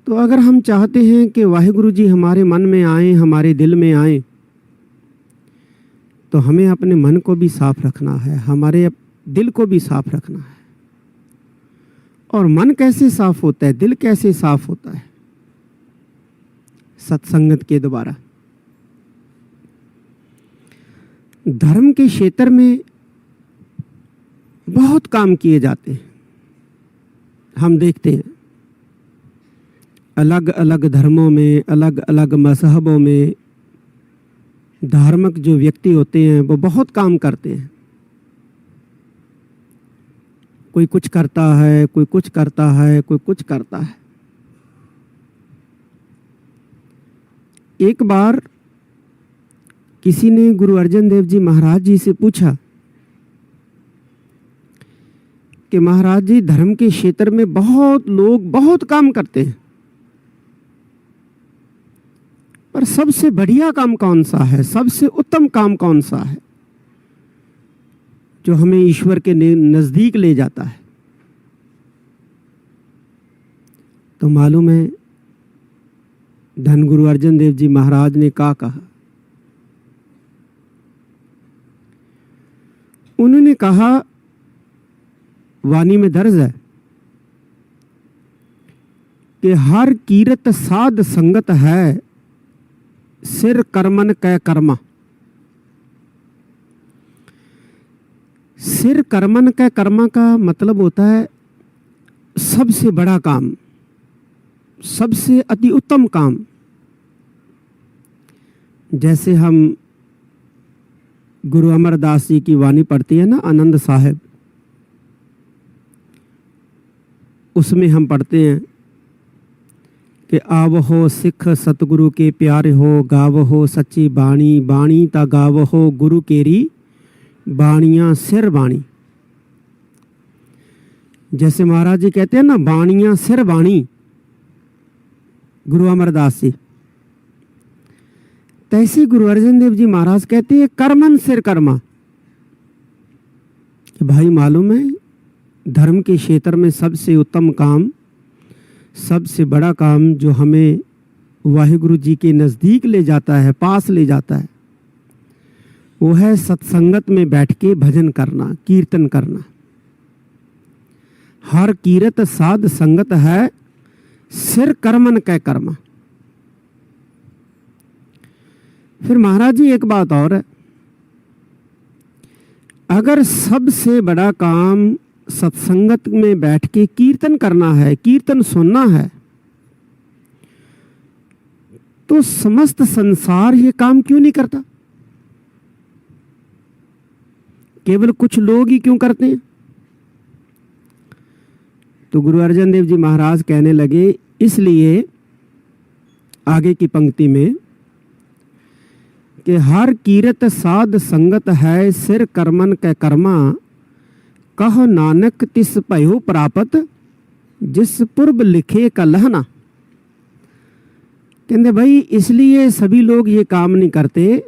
तो अगर हम चाहते हैं कि वाहिगुरु जी हमारे मन में आए, हमारे दिल में आए, तो हमें अपने मन को भी साफ रखना है, हमारे दिल को भी साफ रखना है। और मन कैसे साफ होता है, दिल कैसे साफ होता है? सत्संगत के द्वारा। धर्म के क्षेत्र में बहुत काम किए जाते हैं। हम देखते हैं अलग अलग धर्मों में, अलग अलग मजहबों में धार्मिक जो व्यक्ति होते हैं वो बहुत काम करते हैं। कोई कुछ करता है, कोई कुछ करता है, कोई कुछ करता है। एक बार किसी ने गुरु अर्जन देव जी महाराज जी से पूछा कि महाराज जी, धर्म के क्षेत्र में बहुत लोग बहुत काम करते हैं, पर सबसे बढ़िया काम कौन सा है, सबसे उत्तम काम कौन सा है जो हमें ईश्वर के नजदीक ले जाता है? तो मालूम है धन गुरु अर्जन देव जी महाराज ने क्या कहा? उन्होंने कहा, वाणी में दर्ज है कि हर कीरत साध संगत है, सिर कर्मन कै कर्मा। सिर कर्मन कै कर्मा का मतलब होता है सबसे बड़ा काम, सबसे अति उत्तम काम। जैसे हम गुरु अमरदास जी की वाणी पढ़ती है ना, आनंद साहिब, उसमें हम पढ़ते हैं कि आवहो सिख सतगुरु के प्यारे हो, गावहो सच्ची बाणी, बाणी ता गावहो गुरु केरी बाणियां सिर बाणी। जैसे महाराज जी कहते हैं ना, बाणियां सिर बाणी, गुरु अमरदास जी, तैसे गुरु अर्जन देव जी महाराज कहते हैं कर्मन सिर कर्मा। कि भाई मालूम है धर्म के क्षेत्र में सबसे उत्तम काम, सबसे बड़ा काम जो हमें वाहिगुरु जी के नज़दीक ले जाता है, पास ले जाता है, वो है सत्संगत में बैठ के भजन करना, कीर्तन करना। हर कीरत साध संगत है, सिर कर्मन कै कर्मा। फिर महाराज जी एक बात और है, अगर सबसे बड़ा काम सत्संगत में बैठ के कीर्तन करना है, कीर्तन सुनना है, तो समस्त संसार ये काम क्यों नहीं करता? केवल कुछ लोग ही क्यों करते हैं? तो गुरु अर्जन देव जी महाराज कहने लगे, इसलिए आगे की पंक्ति में कि हर कीरत साध संगत है, सिर कर्मन कै कर्मा, कह नानक तिस भयो प्रापत जिस पूर्व लिखे का लहना। कहते भाई इसलिए सभी लोग ये काम नहीं करते,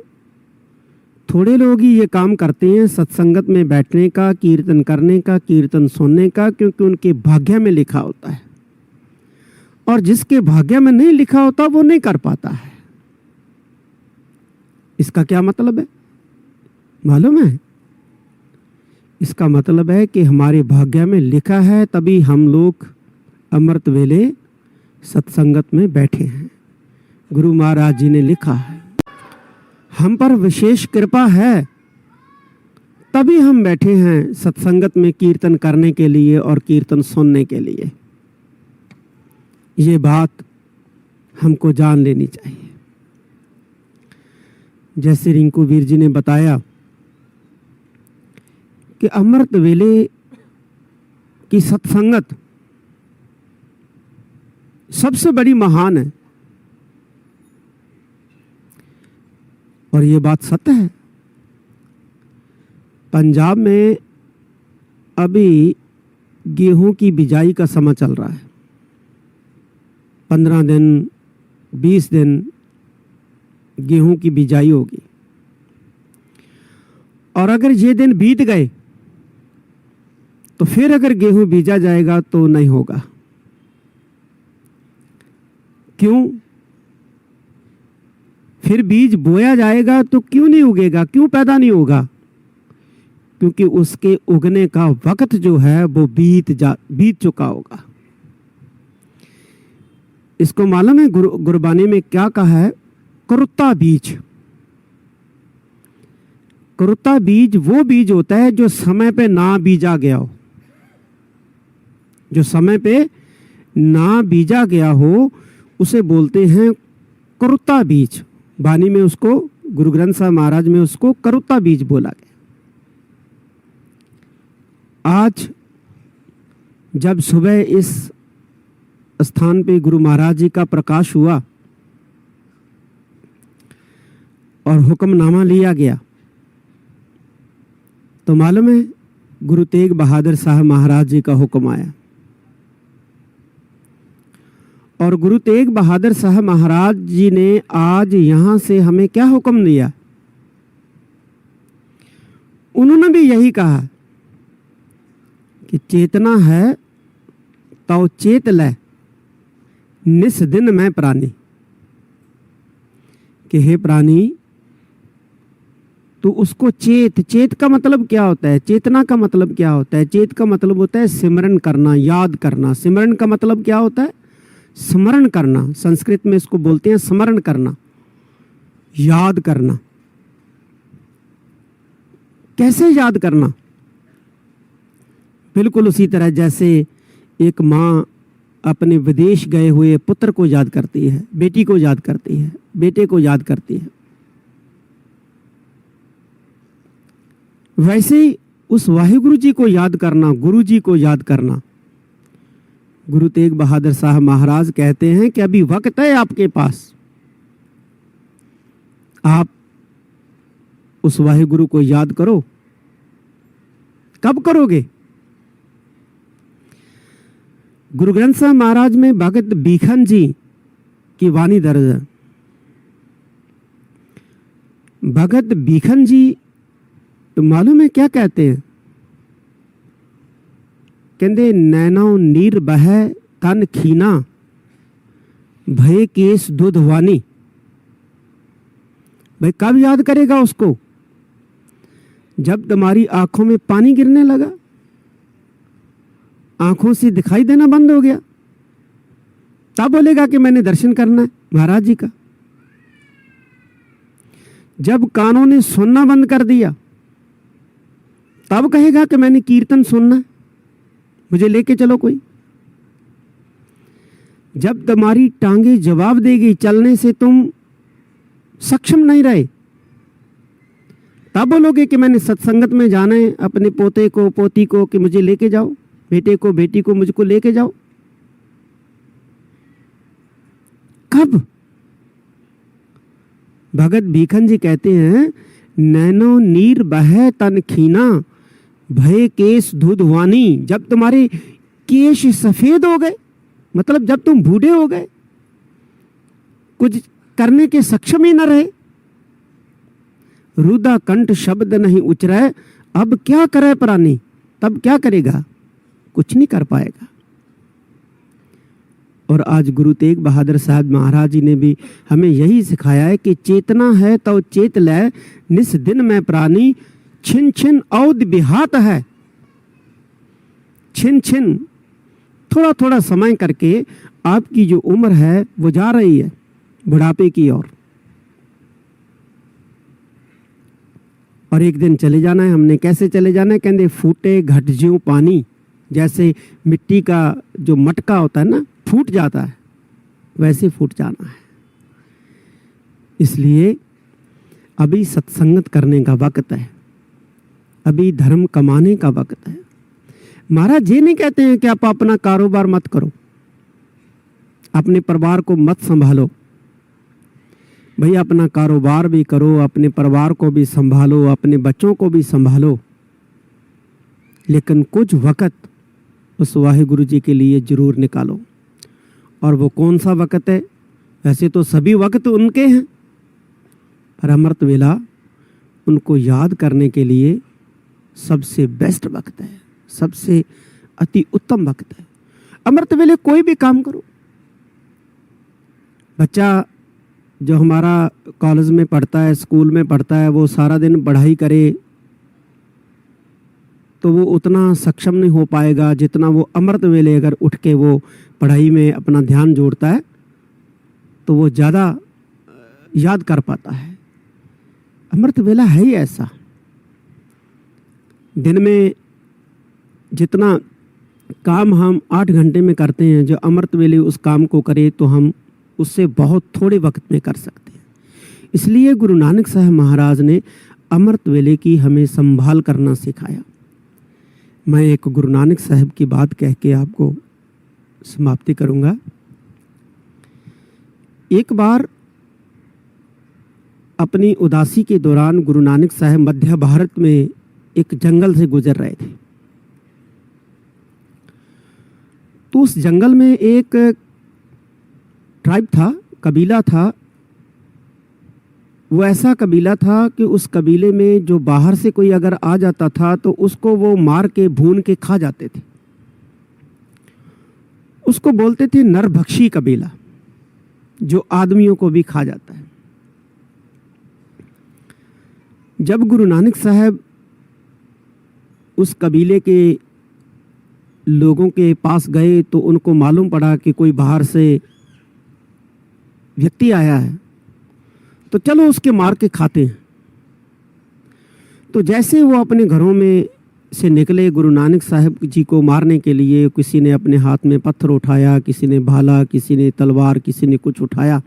थोड़े लोग ही ये काम करते हैं सत्संगत में बैठने का, कीर्तन करने का, कीर्तन सुनने का, क्योंकि उनके भाग्य में लिखा होता है, और जिसके भाग्य में नहीं लिखा होता वो नहीं कर पाता है। इसका क्या मतलब है मालूम है? इसका मतलब है कि हमारे भाग्य में लिखा है, तभी हम लोग अमृत वेले सत्संगत में बैठे हैं। गुरु महाराज जी ने लिखा है, हम पर विशेष कृपा है, तभी हम बैठे हैं सत्संगत में कीर्तन करने के लिए और कीर्तन सुनने के लिए। ये बात हमको जान लेनी चाहिए। जैसे रिंकू वीर जी ने बताया कि अमृत वेले की सत्संगत सबसे बड़ी महान है, और ये बात सत्य है। पंजाब में अभी गेहूं की बिजाई का समय चल रहा है। 15 दिन 20 दिन गेहूं की बिजाई होगी, और अगर ये दिन बीत गए तो फिर अगर गेहूं बीजा जाएगा तो नहीं होगा। क्यों? फिर बीज बोया जाएगा तो क्यों नहीं उगेगा, क्यों पैदा नहीं होगा? क्योंकि उसके उगने का वक्त जो है वो बीत चुका होगा। इसको मालूम है गुरबानी में क्या कहा है? करुत्ता बीज। करुत्ता बीज वो बीज होता है जो समय पे ना बीजा गया हो, जो समय पे ना बीजा गया हो उसे बोलते हैं करुत्ता बीज। वाणी में उसको, गुरु ग्रंथ साहब महाराज में उसको करुत्ता बीज बोला गया। आज जब सुबह इस स्थान पे गुरु महाराज जी का प्रकाश हुआ और हुक्मनामा लिया गया, तो मालूम है गुरु तेग बहादुर साहब महाराज जी का हुक्म आया, और गुरु तेग बहादुर साहब महाराज जी ने आज यहाँ से हमें क्या हुक्म दिया? उन्होंने भी यही कहा कि चेतना है तो चेत ले निस दिन में प्राणी। कि हे प्राणी तो उसको चेत का मतलब क्या होता है? चेतना का मतलब क्या होता है? चेत का मतलब होता है सिमरन करना, याद करना। सिमरन का मतलब क्या होता है? स्मरण करना। संस्कृत में इसको बोलते हैं स्मरण करना, याद करना। कैसे याद करना? बिल्कुल उसी तरह जैसे एक माँ अपने विदेश गए हुए पुत्र को याद करती है, बेटी को याद करती है, बेटे को याद करती है, वैसे ही उस वाहिगुरु जी को याद करना, गुरु जी को याद करना। गुरु तेग बहादुर साहब महाराज कहते हैं कि अभी वक्त है आपके पास, आप उस वाहिगुरु को याद करो। कब करोगे? गुरु ग्रंथ साहब महाराज में भगत बीखन जी की वाणी दर्ज है। भगत बीखन जी तो मालूम है क्या कहते हैं? कहते नैनो नीर बह कन खीना भय केस दूधवानी। भाई कब याद करेगा उसको? जब तुम्हारी आंखों में पानी गिरने लगा, आंखों से दिखाई देना बंद हो गया, तब बोलेगा कि मैंने दर्शन करना है महाराज जी का। जब कानों ने सुनना बंद कर दिया, तब कहेगा कि मैंने कीर्तन सुनना है, मुझे लेके चलो कोई। जब तुम्हारी टांगे जवाब देगी, चलने से तुम सक्षम नहीं रहे, तब बोलोगे कि मैंने सत्संगत में जाना है, अपने पोते को पोती को कि मुझे लेके जाओ, बेटे को बेटी को मुझको लेके जाओ। कब? भगत भीखन जी कहते हैं नैनो नीर बह तन खीना भय केश धुधवानी, जब तुम्हारे केश सफेद हो गए, मतलब जब तुम बूढ़े हो गए, कुछ करने के सक्षम ही न रहे, रुदा कंठ शब्द नहीं उचरे, अब क्या करे प्राणी, तब क्या करेगा, कुछ नहीं कर पाएगा। और आज गुरु तेग बहादुर साहब महाराज जी ने भी हमें यही सिखाया है कि चेतना है तो चेत ले, निस दिन में प्राणी, छिन छिन औद बिहात है। छिन छिन, थोड़ा थोड़ा समय करके आपकी जो उम्र है वो जा रही है बुढ़ापे की ओर, और एक दिन चले जाना है हमने। कैसे चले जाना है, कहते फूटे घट ज्यों पानी, जैसे मिट्टी का जो मटका होता है ना, फूट जाता है, वैसे फूट जाना है। इसलिए अभी सत्संगत करने का वक्त है, अभी धर्म कमाने का वक्त है। महाराज ये नहीं कहते हैं कि आप अपना कारोबार मत करो, अपने परिवार को मत संभालो। भैया अपना कारोबार भी करो, अपने परिवार को भी संभालो, अपने बच्चों को भी संभालो, लेकिन कुछ वक़्त उस वाहिगुरु जी के लिए ज़रूर निकालो। और वो कौन सा वक़्त है? वैसे तो सभी वक़्त उनके हैं, पर अमृत वेला उनको याद करने के लिए सबसे बेस्ट वक्त है, सबसे अति उत्तम वक्त है। अमृत वेले कोई भी काम करो। बच्चा जो हमारा कॉलेज में पढ़ता है, स्कूल में पढ़ता है, वो सारा दिन पढ़ाई करे तो वो उतना सक्षम नहीं हो पाएगा जितना वो अमृत वेले अगर उठ के वो पढ़ाई में अपना ध्यान जोड़ता है तो वो ज़्यादा याद कर पाता है। अमृत वेला है ही ऐसा। दिन में जितना काम हम 8 घंटे में करते हैं, जो अमृत वेले उस काम को करे तो हम उससे बहुत थोड़े वक्त में कर सकते हैं। इसलिए गुरु नानक साहब महाराज ने अमृत वेले की हमें संभाल करना सिखाया। मैं एक गुरु नानक साहब की बात कह के आपको समाप्ति करूंगा। एक बार अपनी उदासी के दौरान गुरु नानक साहब मध्य भारत में एक जंगल से गुजर रहे थे। तो उस जंगल में एक ट्राइब था, कबीला था। वो ऐसा कबीला था कि उस कबीले में जो बाहर से कोई अगर आ जाता था तो उसको वो मार के भून के खा जाते थे। उसको बोलते थे नरभक्षी कबीला, जो आदमियों को भी खा जाता है। जब गुरु नानक साहब उस कबीले के लोगों के पास गए तो उनको मालूम पड़ा कि कोई बाहर से व्यक्ति आया है, तो चलो उसके मार के खाते हैं। तो जैसे वो अपने घरों में से निकले गुरु नानक साहब जी को मारने के लिए, किसी ने अपने हाथ में पत्थर उठाया, किसी ने भाला, किसी ने तलवार, किसी ने कुछ उठाया।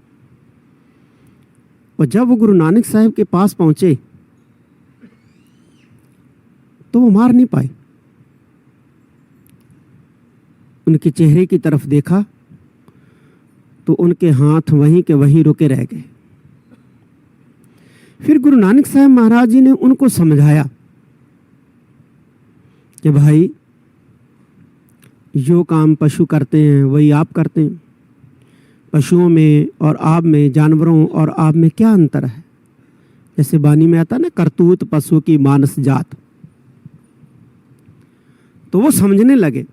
और जब वो गुरु नानक साहब के पास पहुंचे तो वो मार नहीं पाए। उनके चेहरे की तरफ देखा तो उनके हाथ वहीं के वहीं रुके रह गए। फिर गुरु नानक साहब महाराज जी ने उनको समझाया कि भाई जो काम पशु करते हैं वही आप करते हैं। पशुओं में और आप में, जानवरों और आप में क्या अंतर है? जैसे वाणी में आता ना, करतूत पशु की मानस जात। तो वो समझने लगे।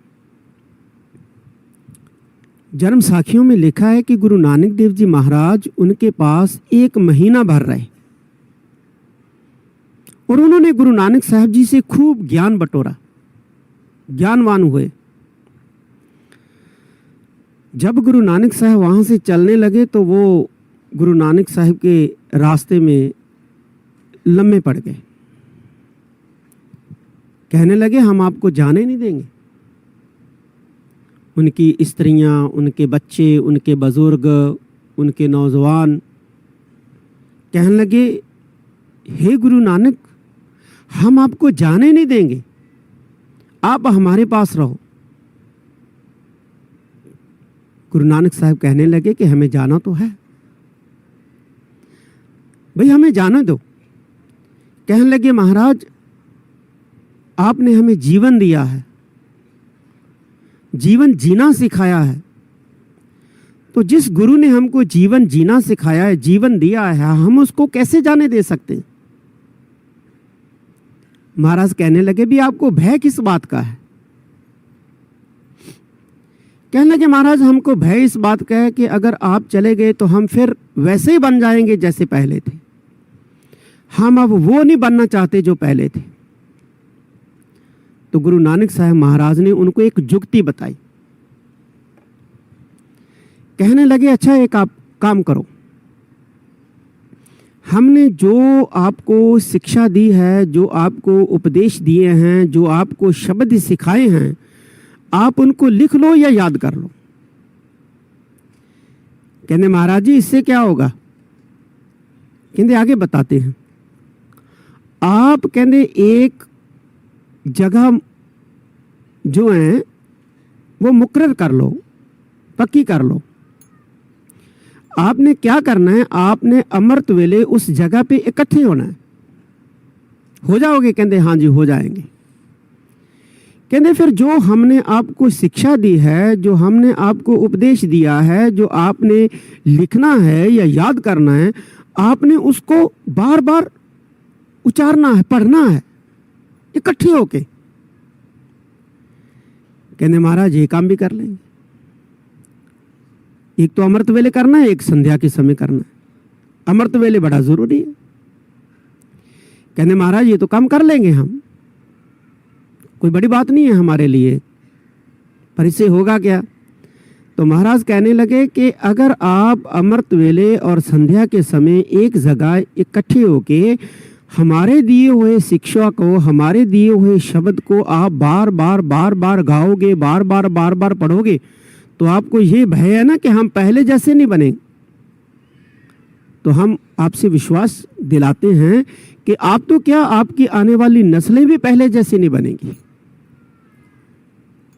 जन्म साखियों में लिखा है कि गुरु नानक देव जी महाराज उनके पास 1 महीना भर रहे और उन्होंने गुरु नानक साहब जी से खूब ज्ञान बटोरा, ज्ञानवान हुए। जब गुरु नानक साहब वहाँ से चलने लगे तो वो गुरु नानक साहब के रास्ते में लम्बे पड़ गए। कहने लगे हम आपको जाने नहीं देंगे। उनकी स्त्रियां, उनके बच्चे, उनके बुजुर्ग, उनके नौजवान कहने लगे हे गुरु नानक, हम आपको जाने नहीं देंगे, आप हमारे पास रहो। गुरु नानक साहब कहने लगे कि हमें जाना तो है भाई, हमें जाने दो। कहने लगे महाराज आपने हमें जीवन दिया है, जीवन जीना सिखाया है। तो जिस गुरु ने हमको जीवन जीना सिखाया है, जीवन दिया है, हम उसको कैसे जाने दे सकते हैं? महाराज कहने लगे भी आपको भय किस बात का है? कहने लगे महाराज हमको भय इस बात का है कि अगर आप चले गए तो हम फिर वैसे ही बन जाएंगे जैसे पहले थे। हम अब वो नहीं बनना चाहते जो पहले थे। तो गुरु नानक साहब महाराज ने उनको एक जुक्ति बताई। कहने लगे अच्छा एक आप काम करो, हमने जो आपको शिक्षा दी है, जो आपको उपदेश दिए हैं, जो आपको शब्द सिखाए हैं, आप उनको लिख लो या याद कर लो। कहने महाराज जी इससे क्या होगा? कहते आगे बताते हैं। आप कहते एक जगह जो है वो मुकर्रर कर लो, पक्की कर लो। आपने क्या करना है? आपने अमृत वेले उस जगह पे इकट्ठे होना है। हो जाओगे? कहते हाँ जी हो जाएंगे। कहते फिर जो हमने आपको शिक्षा दी है, जो हमने आपको उपदेश दिया है, जो आपने लिखना है या याद करना है, आपने उसको बार बार उचारना है, पढ़ना है इकट्ठे होके। कहने महाराज ये काम भी कर लेंगे। एक तो अमृत वेले करना है, एक संध्या के समय करना है। अमृत वेले बड़ा जरूरी है। कहने महाराज ये तो काम कर लेंगे हम, कोई बड़ी बात नहीं है हमारे लिए, पर इससे होगा क्या? तो महाराज कहने लगे कि अगर आप अमृत वेले और संध्या के समय एक जगह इकट्ठे होके हमारे दिए हुए शिक्षा को, हमारे दिए हुए शब्द को आप बार बार गाओगे, बार बार पढ़ोगे, तो आपको ये भय है ना कि हम पहले जैसे नहीं बनेंगे। तो हम आपसे विश्वास दिलाते हैं कि आप तो क्या, आपकी आने वाली नस्लें भी पहले जैसे नहीं बनेंगी,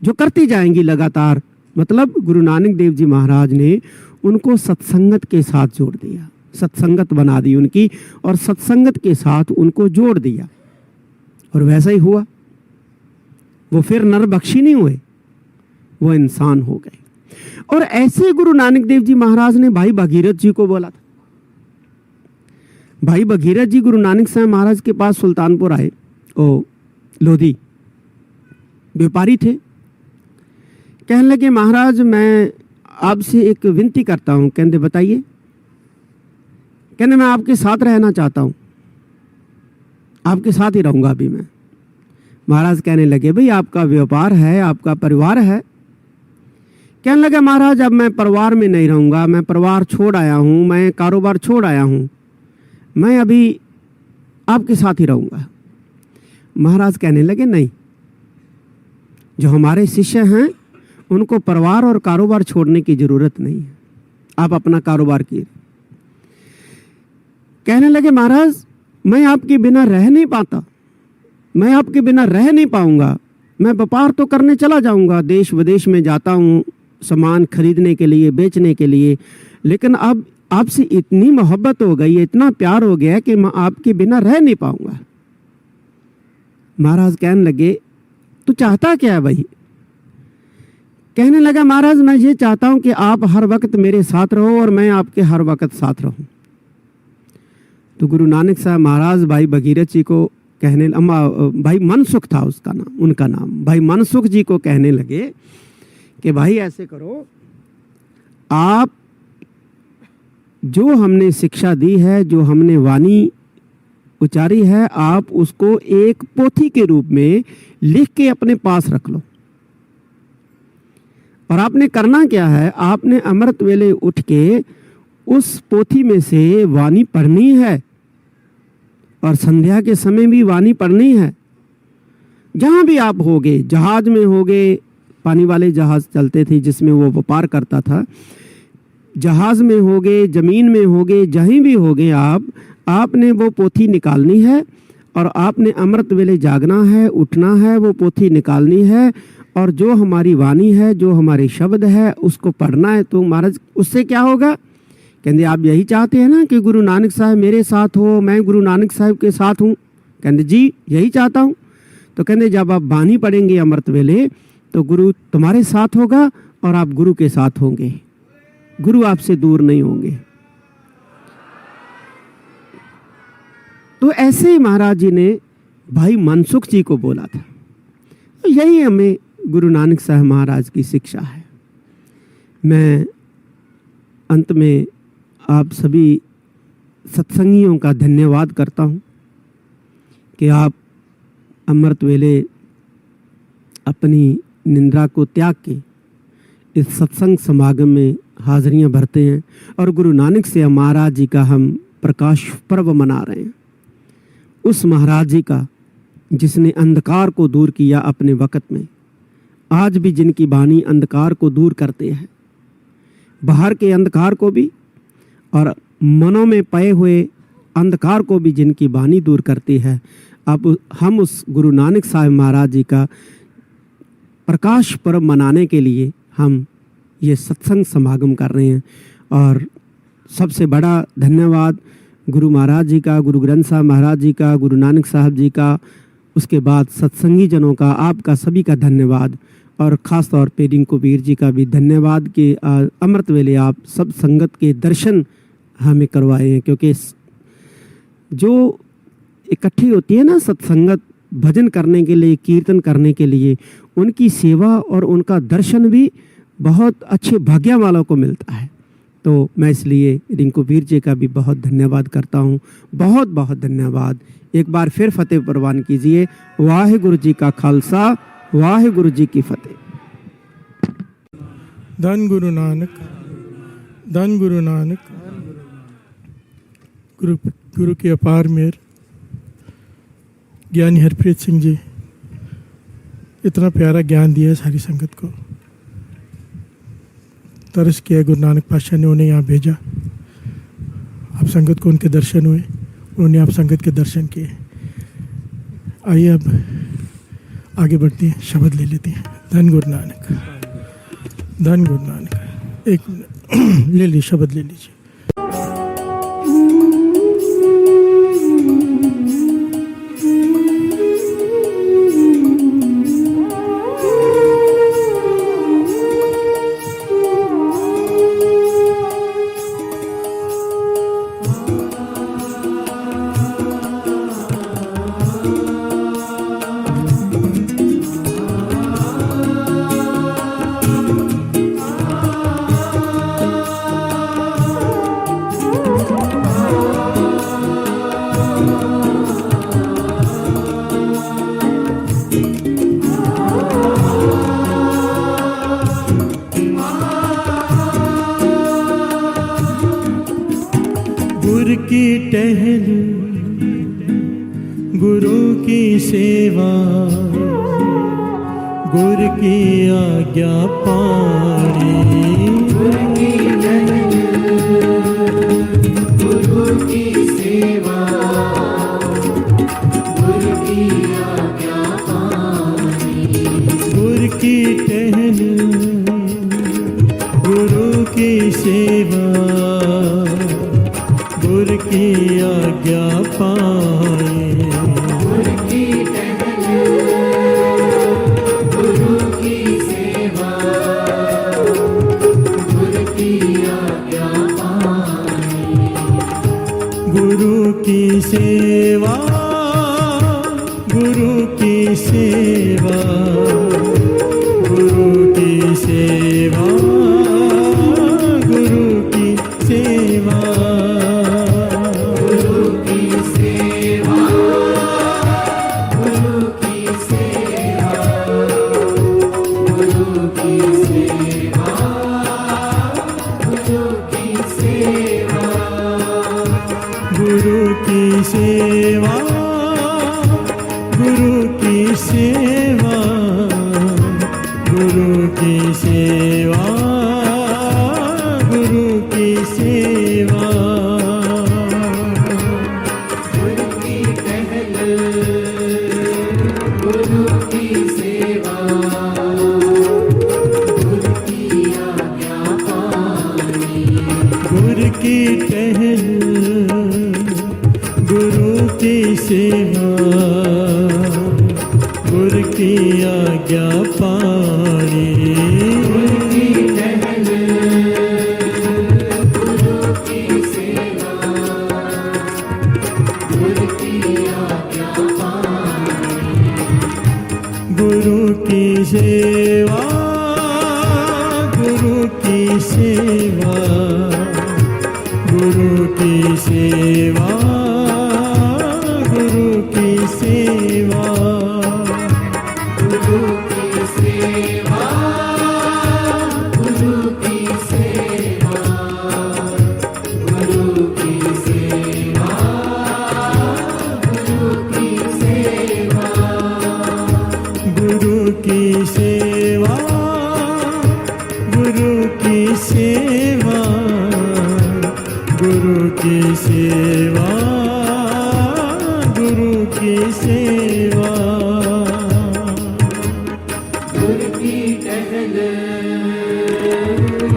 जो करती जाएंगी लगातार। मतलब गुरु नानक देव जी महाराज ने उनको सत्संगत के साथ जोड़ दिया, सत्संगत बना दी उनकी, और सत्संगत के साथ उनको जोड़ दिया, और वैसा ही हुआ। वो फिर नरबख्शी नहीं हुए, वो इंसान हो गए। और ऐसे गुरु नानक देव जी महाराज ने भाई भगीरथ जी को बोला था। भाई भगीरथ जी गुरु नानक साहब महाराज के पास सुल्तानपुर आए। ओ लोधी व्यापारी थे। कहने लगे महाराज मैं आपसे एक विनती करता हूं। कहते बताइए। कहने मैं आपके साथ रहना चाहता हूं, आपके साथ ही रहूंगा अभी मैं। महाराज कहने लगे भाई आपका व्यापार है, आपका परिवार है। कहने लगे महाराज अब मैं परिवार में नहीं रहूंगा, मैं परिवार छोड़ आया हूं, मैं कारोबार छोड़ आया हूं, मैं अभी आपके साथ ही रहूंगा। महाराज कहने लगे नहीं, जो हमारे शिष्य हैं उनको परिवार और कारोबार छोड़ने की जरूरत नहीं है, आप अपना कारोबार कीजिए। कहने लगे महाराज मैं आपके बिना रह नहीं पाता, मैं आपके बिना रह नहीं पाऊंगा। मैं व्यापार तो करने चला जाऊंगा, देश विदेश में जाता हूं सामान खरीदने के लिए, बेचने के लिए, लेकिन अब आपसे इतनी मोहब्बत हो गई, इतना प्यार हो गया कि मैं आपके बिना रह नहीं पाऊंगा। महाराज कहने लगे तू चाहता क्या है भाई? कहने लगा महाराज मैं ये चाहता हूं कि आप हर वक्त मेरे साथ रहो और मैं आपके हर वक्त साथ रहूं। तो गुरु नानक साहब महाराज भाई भगीरथ जी को कहने, भाई मनसुख था उसका नाम, उनका नाम, भाई मनसुख जी को कहने लगे कि भाई ऐसे करो, आप जो हमने शिक्षा दी है, जो हमने वाणी उचारी है, आप उसको एक पोथी के रूप में लिख के अपने पास रख लो। और आपने करना क्या है, आपने अमृत वेले उठ के उस पोथी में से वाणी पढ़नी है, और संध्या के समय भी वाणी पढ़नी है। जहां भी आप होगे, जहाज में होगे, पानी वाले जहाज चलते थे जिसमें वो व्यापार करता था, जहाज में होगे, जमीन में होगे, जहीं भी होगे आपने वो पोथी निकालनी है, और आपने अमृत वेले जागना है, उठना है, वो पोथी निकालनी है, और जो हमारी वाणी है, जो हमारे शब्द है, उसको पढ़ना है। तो महाराज उससे क्या होगा? कहते आप यही चाहते हैं ना कि गुरु नानक साहब मेरे साथ हो, मैं गुरु नानक साहब के साथ हूँ? कहते जी यही चाहता हूँ। तो कहते जब आप बानी पढ़ेंगे अमृत वेले तो गुरु तुम्हारे साथ होगा और आप गुरु के साथ होंगे, गुरु आपसे दूर नहीं होंगे। तो ऐसे ही महाराज जी ने भाई मनसुख जी को बोला था। तो यही हमें गुरु नानक साहब महाराज की शिक्षा है। मैं अंत में आप सभी सत्संगियों का धन्यवाद करता हूँ कि आप अमृत वेले अपनी निंद्रा को त्याग के इस सत्संग समागम में हाजिरियाँ भरते हैं और गुरु नानक से महाराज जी का हम प्रकाश पर्व मना रहे हैं। उस महाराज जी का जिसने अंधकार को दूर किया अपने वक़्त में, आज भी जिनकी वाणी अंधकार को दूर करते हैं, बाहर के अंधकार को भी और मनों में पए हुए अंधकार को भी जिनकी वाणी दूर करती है। अब हम उस गुरु नानक साहब महाराज जी का प्रकाश पर्व मनाने के लिए हम ये सत्संग समागम कर रहे हैं। और सबसे बड़ा धन्यवाद गुरु महाराज जी का, गुरु ग्रंथ साहब महाराज जी का, गुरु नानक साहब जी का, उसके बाद सत्संगी जनों का, आपका सभी का धन्यवाद। और ख़ास तौर पे रिंकू वीर जी का भी धन्यवाद कि अमृत वेले आप सब संगत के दर्शन हमें करवाए हैं। क्योंकि जो इकट्ठी होती है ना सत्संगत भजन करने के लिए, कीर्तन करने के लिए, उनकी सेवा और उनका दर्शन भी बहुत अच्छे भाग्य वालों को मिलता है। तो मैं इसलिए रिंकू वीर जी का भी बहुत धन्यवाद करता हूँ। बहुत बहुत धन्यवाद। एक बार फिर फतेह प्रवान कीजिए। वाहिगुरु जी का खालसा, वाहिगुरु जी की फतेह। धन गुरु नानक, धन गुरु नानक। गुरु की अपार मेहर। ज्ञानी हरप्रीत सिंह जी इतना प्यारा ज्ञान दिया है सारी संगत को। तरस किया गुरु नानक पातशाह ने उन्हें यहाँ भेजा, आप संगत को उनके दर्शन हुए, उन्होंने आप संगत के दर्शन किए। आइए अब आगे बढ़ते हैं, शब्द ले लेते हैं। धन गुरु नानक, धन गुरु नानक। एक ले लीजिए, शब्द ले लीजिए। गुरु की टहल, गुरु की सेवा, गुरु की आज्ञा पानी। गुरु की टहल, गुरु की सेवा, गुरु की आज्ञा पानी। गुरु की टहल, गुरु की सेवा, गुरु की आज्ञा पाए। गुरु की टहल, गुरु की सेवा, गुरु की आज्ञा पाए। गुरु की सेवा, गुरु की सेवा, गुरु की सेवा, गुरु की सेवा। गुरु की सेवा, गुरु की सेवा, गुरु की सेवा, गुरु की सेवा। गुरु की टहल, गुरु की सेवा, गुरु की आज्ञा पानी। गुरु की टहल, गुरु की सेवा, की आज्ञा पानी। गुरु की सेवा, गुरु की सेवा, गुरु की सेवा, गुरु की सेवा, गुरु की सेवा, गुरु की सेवा, गुरु की सेवा, गुरु की सेवा, गुरु की सेवा, गुरु की सेवा, गुरु की सेवा, गुरु की सेवा, गुरु की टहल,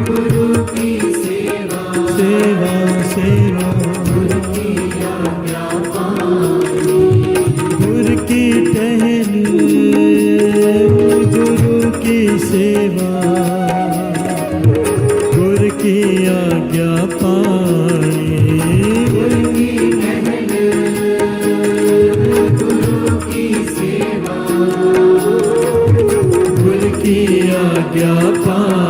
गुरु की सेवा, सेवा सेवा, गुरु की आज्ञा पानी। गुरु की टहल, गुरु की सेवा, गुरु की आज्ञा पानी। गुरु की टहल, गुरु की सेवा, गुरु की आज्ञा पानी।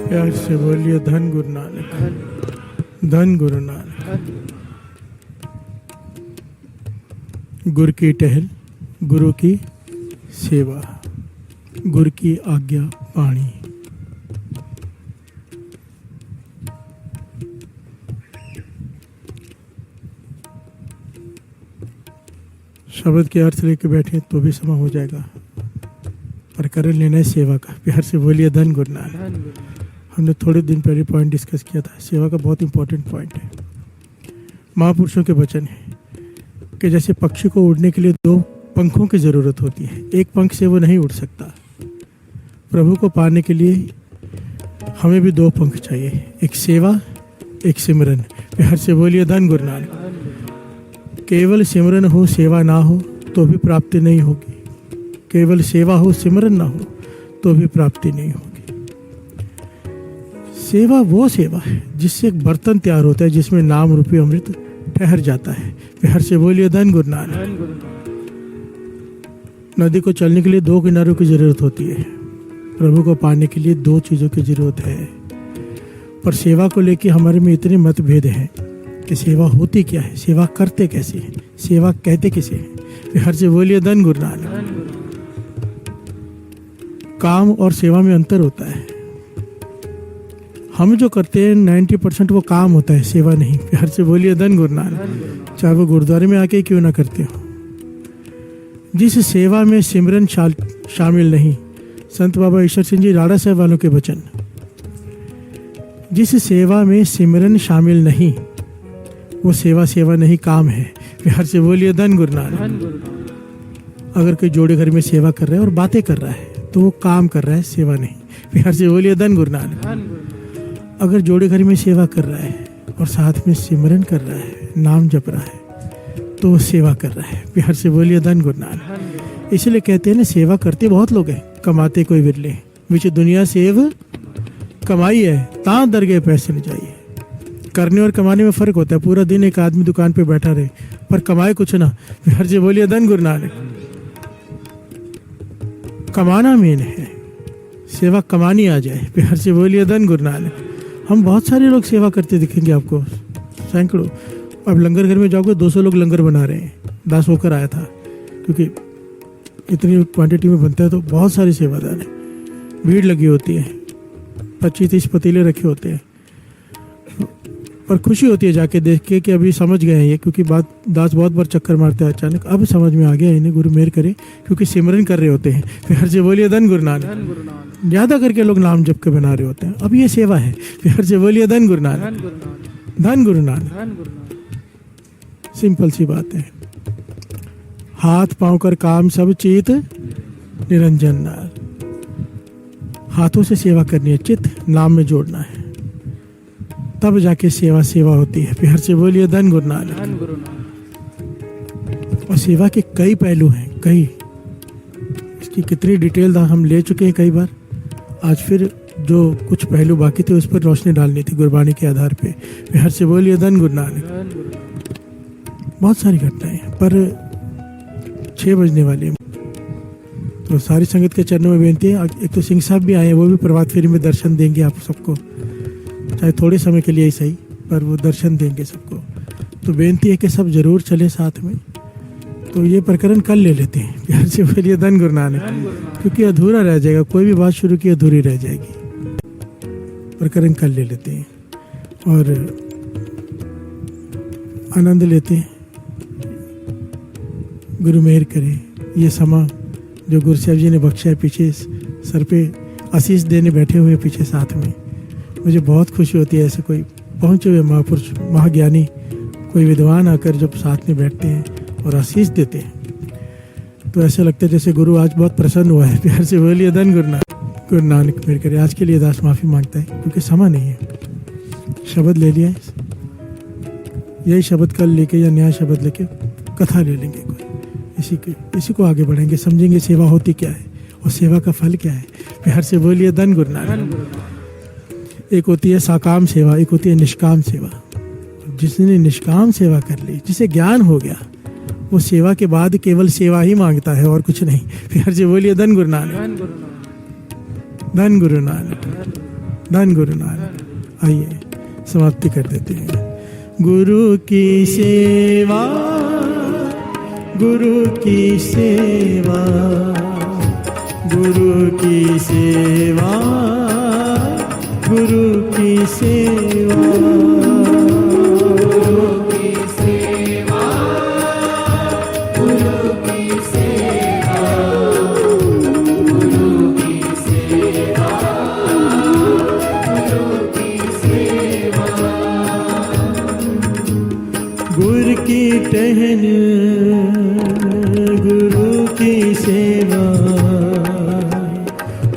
प्यार से बोलिए धन गुरु नानक, धन गुरु नानक। गुरु की टहल, गुरु की सेवा, गुरु की आज्ञा पाणी। शब्द के अर्थ लेके बैठे तो भी समय हो जाएगा, पर कर लेना है सेवा का। प्यार से बोलिए धन गुरु नानक। हमने थोड़े दिन पहले पॉइंट डिस्कस किया था, सेवा का बहुत इंपॉर्टेंट पॉइंट है। महापुरुषों के वचन है कि जैसे पक्षी को उड़ने के लिए दो पंखों की ज़रूरत होती है, एक पंख से वो नहीं उड़ सकता। प्रभु को पाने के लिए हमें भी दो पंख चाहिए, एक सेवा, एक सिमरन। प्यार से बोलिए धन गुरु नानक। केवल सिमरन हो, सेवा ना हो तो भी प्राप्ति नहीं होगी। केवल सेवा हो, सिमरन ना हो तो भी प्राप्ति नहीं होगी। सेवा वो सेवा है जिससे एक बर्तन तैयार होता है जिसमें नाम रूपी अमृत ठहर जाता है। प्यार से बोलिए धन गुरु नानक। नदी को चलने के लिए दो किनारों की जरूरत होती है, प्रभु को पाने के लिए दो चीज़ों की जरूरत है। पर सेवा को लेके हमारे में इतने मतभेद हैं कि सेवा होती क्या है, सेवा करते कैसे हैं, सेवा कहते किसे हैं। प्यार से बोलिए धन गुरु नानक। काम और सेवा में अंतर होता है। हम जो करते हैं 90% वो काम होता है, सेवा नहीं। प्यार से बोलिए धन गुरु नानक। चाहे वो गुरुद्वारे में आके क्यों ना करते हो। जिस सेवा में सिमरन शामिल नहीं, संत बाबा ईश्वर सिंह जी राड़ा साहब वालों के वचन, जिस सेवा में सिमरन शामिल नहीं वो सेवा नहीं, काम है। प्यार से बोलिए धन गुरु नानक। अगर कोई जोड़े घर में सेवा कर रहा है और बातें कर रहा है तो वो काम कर रहा है, सेवा नहीं। प्यार से बोलिए धन गुरु नानक। अगर जोड़े घर में सेवा कर रहा है और साथ में सिमरन कर रहा है, नाम जप रहा है, तो वो सेवा कर रहा है। प्यार से बोलिए धन गुरु नानक। इसलिए कहते हैं ना, सेवा करते बहुत लोग हैं, कमाते कोई विरले। विच दुनिया सेव कमाई है, ता दरगे पैसे न चाहिए। करने और कमाने में फर्क होता है। पूरा दिन एक आदमी दुकान पे बैठा रहे पर कमाए कुछ ना। प्यार से बोलिए धन गुरु नानक। कमाना मेन है, सेवा कमानी आ जाए। प्यार से बोलिए धन गुरु नानक। हम बहुत सारे लोग सेवा करते दिखेंगे आपको, सैकड़ों। अब लंगर घर में जाओगे 200 लोग लंगर बना रहे हैं। दास होकर आया था, क्योंकि इतनी क्वांटिटी में बनता है तो बहुत सारे सेवादार हैं, भीड़ लगी होती है, 25-30 पतीले रखे होते हैं। और खुशी होती है जाके देख के कि अभी समझ गए हैं ये, क्योंकि दास बहुत बार चक्कर मारते हैं अचानक। अब समझ में आ गया इन्हें, गुरु मेहर करे, क्योंकि सिमरन कर रहे होते हैं। प्यार से बोलिए धन गुरु नानक। ज्यादा करके लोग नाम जप के बना रहे होते हैं, अब ये सेवा है। प्यार से बोलिए धन गुरु नानक। धन गुरु नानक। सिंपल सी बात है। हाथ पांव कर काम सब चीत निरंजन नार। हाथों से सेवा करनी है, चित्त नाम में जोड़ना है, तब जाके सेवा होती है। प्यार से बोलिए धन गुरु नानक। और सेवा के कई पहलू हैं, कई। इसकी कितनी डिटेल हम ले चुके हैं कई बार। आज फिर जो कुछ पहलू बाकी थे उस पर रोशनी डालनी थी गुरबानी के आधार पे। प्यार से बोलिए धन गुरु नानक। बहुत सारी घटनाएं, पर 6 बजने वाली है, तो सारी संगत के चरणों में बेनती है। एक तो सिंह साहब भी आए हैं, वो भी प्रभात फेरी में दर्शन देंगे आप सबको, चाहे थोड़े समय के लिए ही सही, पर वो दर्शन देंगे सबको। तो बेनती है कि सब जरूर चले साथ में। तो ये प्रकरण कल ले लेते हैं। प्यार से बोलिए धन गुरु नानक, क्योंकि अधूरा रह जाएगा। कोई भी बात शुरू की अधूरी रह जाएगी। प्रकरण कल ले लेते हैं और आनंद लेते हैं। गुरु मेहर करे, ये समा जो गुरु साहब जी ने बख्शा है, पीछे सर पे आशीष देने बैठे हुए पीछे साथ में, मुझे बहुत खुशी होती है। ऐसे कोई पहुंचे हुए महापुरुष, महाज्ञानी, कोई विद्वान आकर जब साथ में बैठते हैं और आशीष देते हैं तो ऐसा लगता है जैसे गुरु आज बहुत प्रसन्न हुआ है। प्यार से बोलिए धन गुरु नानक। गुरु नानक मेरे करे। आज के लिए दास माफ़ी मांगता है, क्योंकि समय नहीं है। शब्द ले लिया है, यही शब्द कल लेके या नया शब्द लेके कथा ले लेंगे कोई। इसी को आगे बढ़ेंगे, समझेंगे सेवा होती क्या है और सेवा का फल क्या है। प्यार से बोलिए धन गुरु नानक। एक होती है साकाम सेवा, एक होती है निष्काम सेवा। जिसने निष्काम सेवा कर ली, जिसे ज्ञान हो गया, वो सेवा के बाद केवल सेवा ही मांगता है और कुछ नहीं। प्यार से बोलिए धन गुरु नानक। धन गुरु नानक। धन गुरु नानक। आइए समाप्ति कर देते हैं। गुरु की सेवा, गुरु की सेवा, गुरु की सेवा, गुरु की सेवा, गुरु की सेवा, गुरु की सेवा, गुरु की सेवा, गुरु की सेवा। गुरु की टहन, गुरु की सेवा,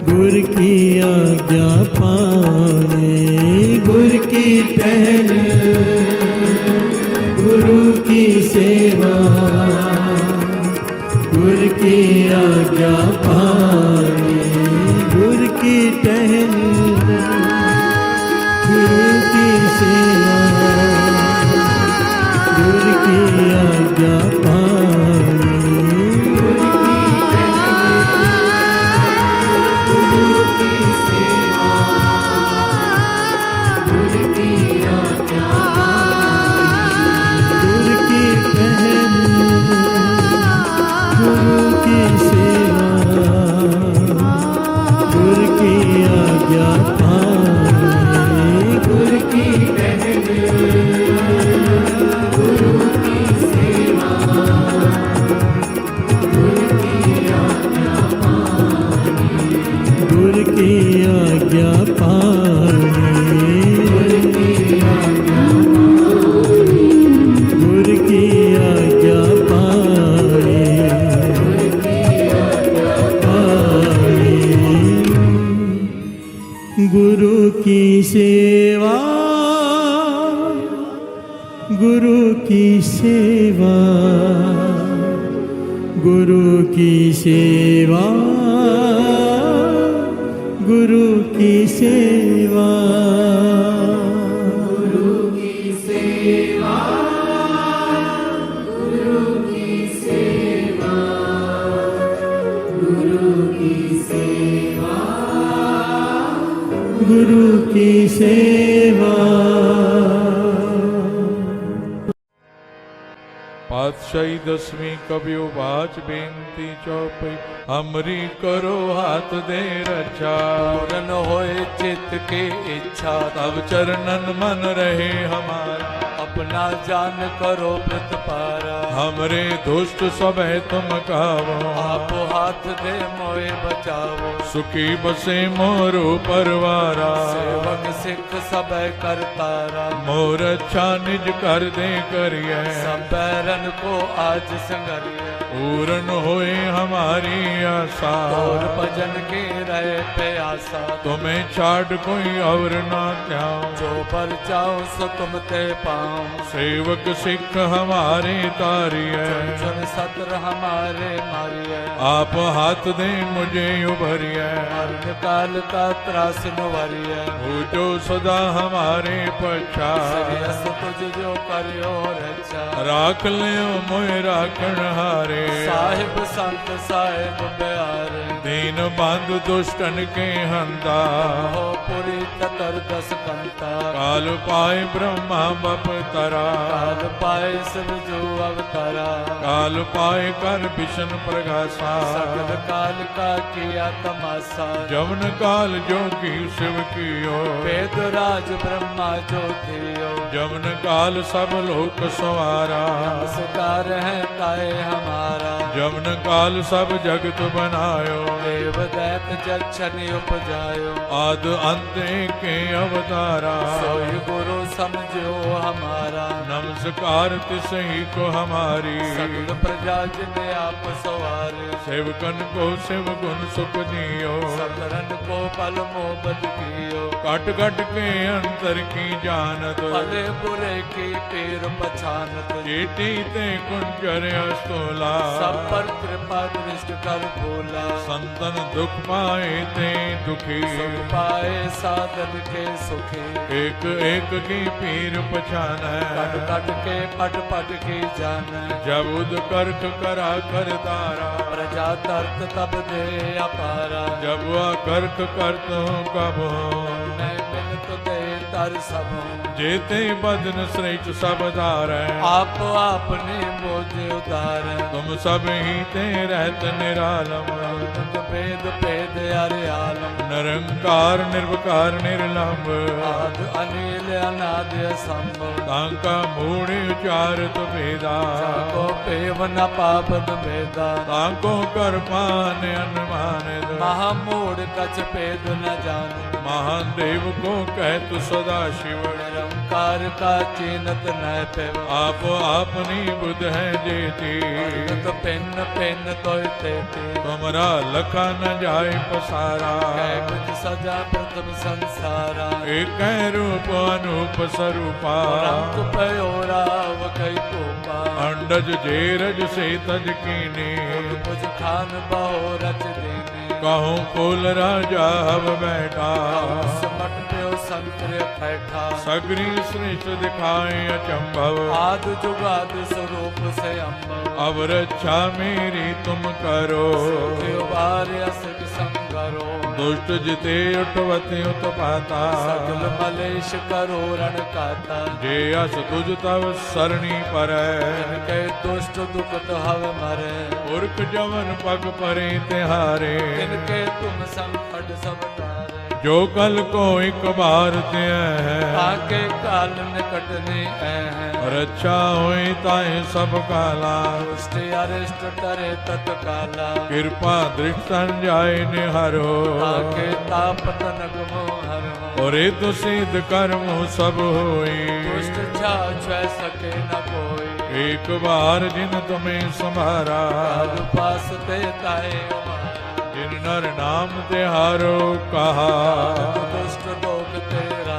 गुरु की आज्ञा पाने, गुरु की टहन, गुरु की सेवा, गुरु की आज्ञा पाने, गुरु की टहन, गुरु की सेवा, गुरु की आज्ञा पाने, गुरु की सेवा, गुरु की आज्ञा पाने, गुरु की टहन, गुरु की सेवा, गुरु की आज्ञा पाने, गुरु की टहन, गुरु की सेवा, गुरु की आज्ञा पाने, गुरु की आज्ञा पाने, गुरु की आज्ञा पाने, गुरु की आज्ञा सेवा, गुरु की सेवा, गुरु की सेवा, गुरु की सेवा, गुरु की सेवा, गुरु की सेवा, गुरु की सेवा, गुरु की सेवा। पातशाही दसवीं कबियो बाच बेनती चौपई, हमरी करो हाथ दे रक्षा। पूरन होए चित्त के इच्छा, तब चरणन मन रहे हमारा। अपना जान करो प्रतिपारा, हमरे दुष्ट सब तुम कावो। आप हाथ दे मोए बचावो, सुखी बसे मोरो परवारा। सेवक सिख सब करतारा, मोर अच्छा निज कर दे करिए। सब बैरन को आज संगरिए, पूरन होए हमारी आशा। और भजन के रहे प्यासा, तुम्हें छाड़ कोई और ना त्याओ। जो पर जाओ सो तुम ते पाओ, सेवक सिख हमारे तारिए। चुन सत्र हमारे मारिए, आप हाथ दे मुझे उभरिए। मरण काल का त्रास नुवरिए, हो जो सदा हमारे पछा। श्रेयस तुझ जो करियो रक्षा, राख लियो मोए राखण हारे। साहिब संत साहिब प्यारे, दीन बंधु दुष्टन के हंता। हो पुरी ततर दस कंता, काल पाए ब्रह्मा बप तरा। काल पाए शिव जो अवतारा, काल पाए कर विष्णु प्रगासा। सगल काल का किया तमाशा, जवन काल जो की शिव कियो। वेद राज ब्रह्मा जो थियो, जवन काल सब लोक सवारा। नमस्कार है ताए हमारा, जवन काल सब जगत बनायो। देव दैत जक्षण उपजायो, आद अंत के अवतारा। सोई गुरु समझो हमारा, नमस्कार तिसही को हमारी। सगल प्रजा जिने आप सवारे, सेवकन को शिव गुण सुख दियो। सकरन को पल मोहब्बत कियो, कट कट के अंतर की जानत। भले बुरे की पीर पछानत, चेटी ते कुंजर अस्तोला। सब पर कृपा दृष्ट कर भोला, संतन दुख पाए ते दुखी। सुख पाए साधन के सुखी, एक एक की पीर पछान। कट कट के पट पट की जान, जब उद कर्क करा कर तारा। प्रजा तरत तब दे अपारा, जब वह कर्क करत हूँ कब हो। मैं मिलत दे तर सब, जेते बदन श्रेष्ठ सब धार। आप आपने मोजे उतार, तुम सब ही ते रहत निरालम। भेद भेद अरे आलम, निरंकार निर्विकार निर्लंब। आद अनिल अनाद असंभव, तांका मूढ़ उचारत भेदा। ताको पेव न पापन भेदा, ताको कर पान अनुमान। महामूढ़ कछ भेद न जान, महान देव को कहत सदा शिव। निरंकार का चीनत न पेव, आप आपनी बुध है जेती। पिन पिन तोय तेती, तुमरा लखा न जाय पसारा। कुछ सजा प्रथम संसारा, एक रूप अनूप स्वरूपा। रंग पयोरा वकई कोपा, अंडज जेरज से तज कीने। कुछ खान बहो रच देने, कहूँ कुल राजा हव बैठा। समट प्यो संतरे बैठा, सगरी श्रेष्ठ दिखाए अचंभव। आद जुगाद स्वरूप से अम्भव, अब रक्षा मेरी तुम करो। असक संगरो, दुष्ट जिते उठवते उत्पाता। सगल मलेश करो रण काता, जे अस तुझ तव सरणी पर। के दुष्ट दुखत हव मरे, पुरख जवन पग परे तिहारे। इनके तुम संकट सब टारे, जो कल को एक बार ते है। आके काल निकट ने है, रक्षा होई ताए सब काला। दुष्ट अरिष्ट टरे तत्काला, कृपा दृष्ट जाय निहरो। आके ताप तनक मोहरो, और तो सिद्ध कर्म सब होई। दुष्ट छा सके न कोई, एक बार जिन तुम्हें संभारा। पास ते ताए जिन नर नाम तिहारो कहा, दुष्ट लोक तेरा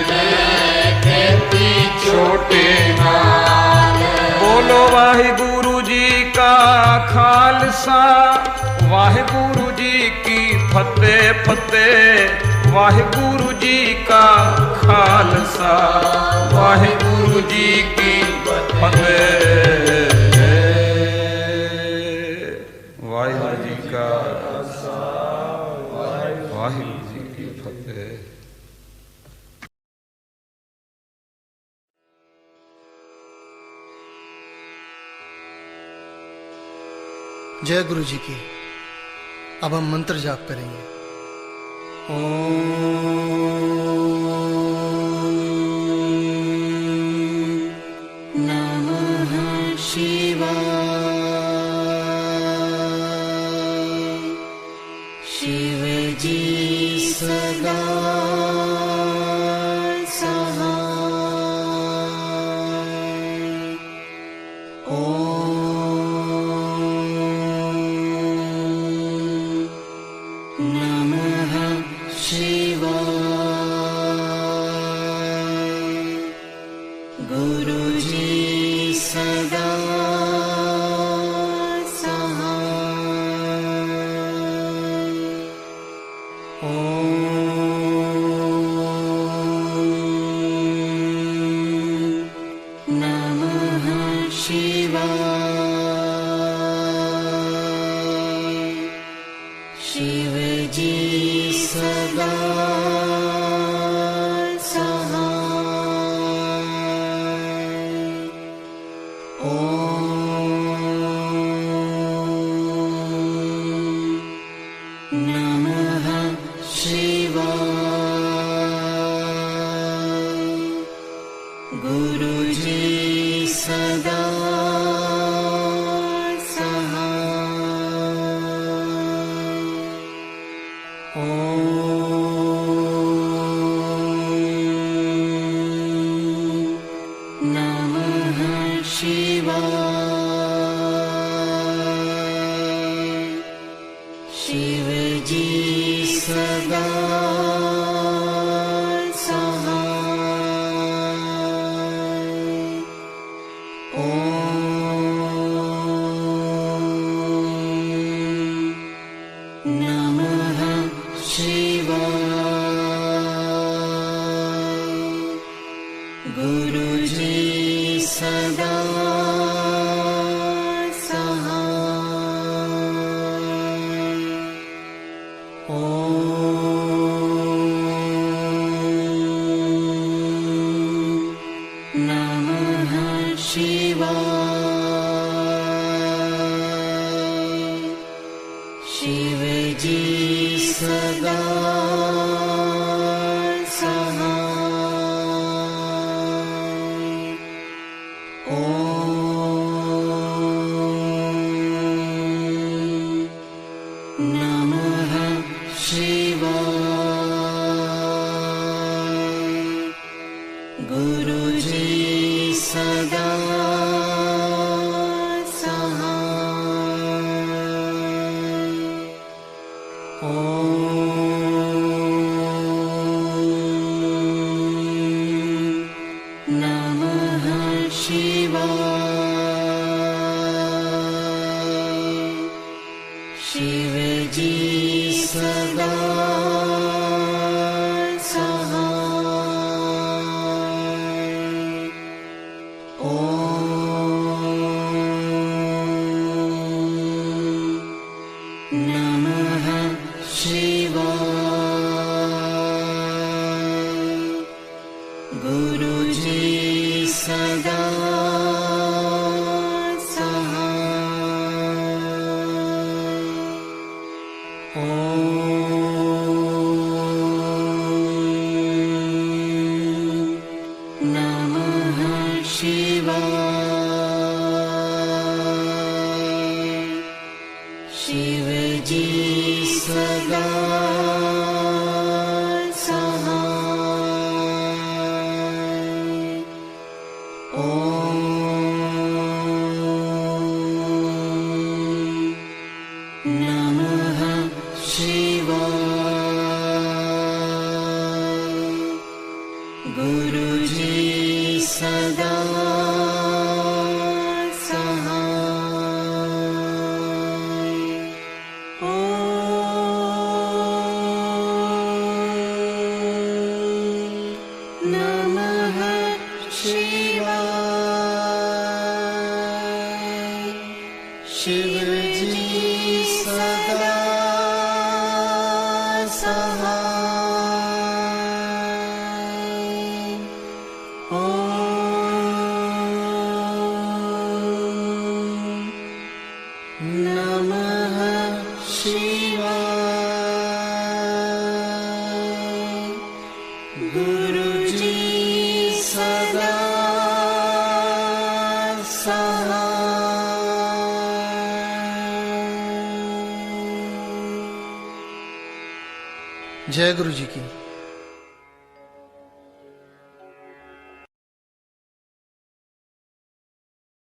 छोटे नाल। बोलो वाहिगुरु जी का खालसा, वाहिगुरु जी की फतेह फतेह। वाहिगुरु जी का खालसा, वाहिगुरु जी की फतेह। वाहिगुरु जी का खालसा, वाहिगुरु जी की फतेह। जय गुरु जी की। अब हम मंत्र जाप करेंगे। नमः शिवाय। शिव जी सदा नमः शिवाय। जय गुरु जी की।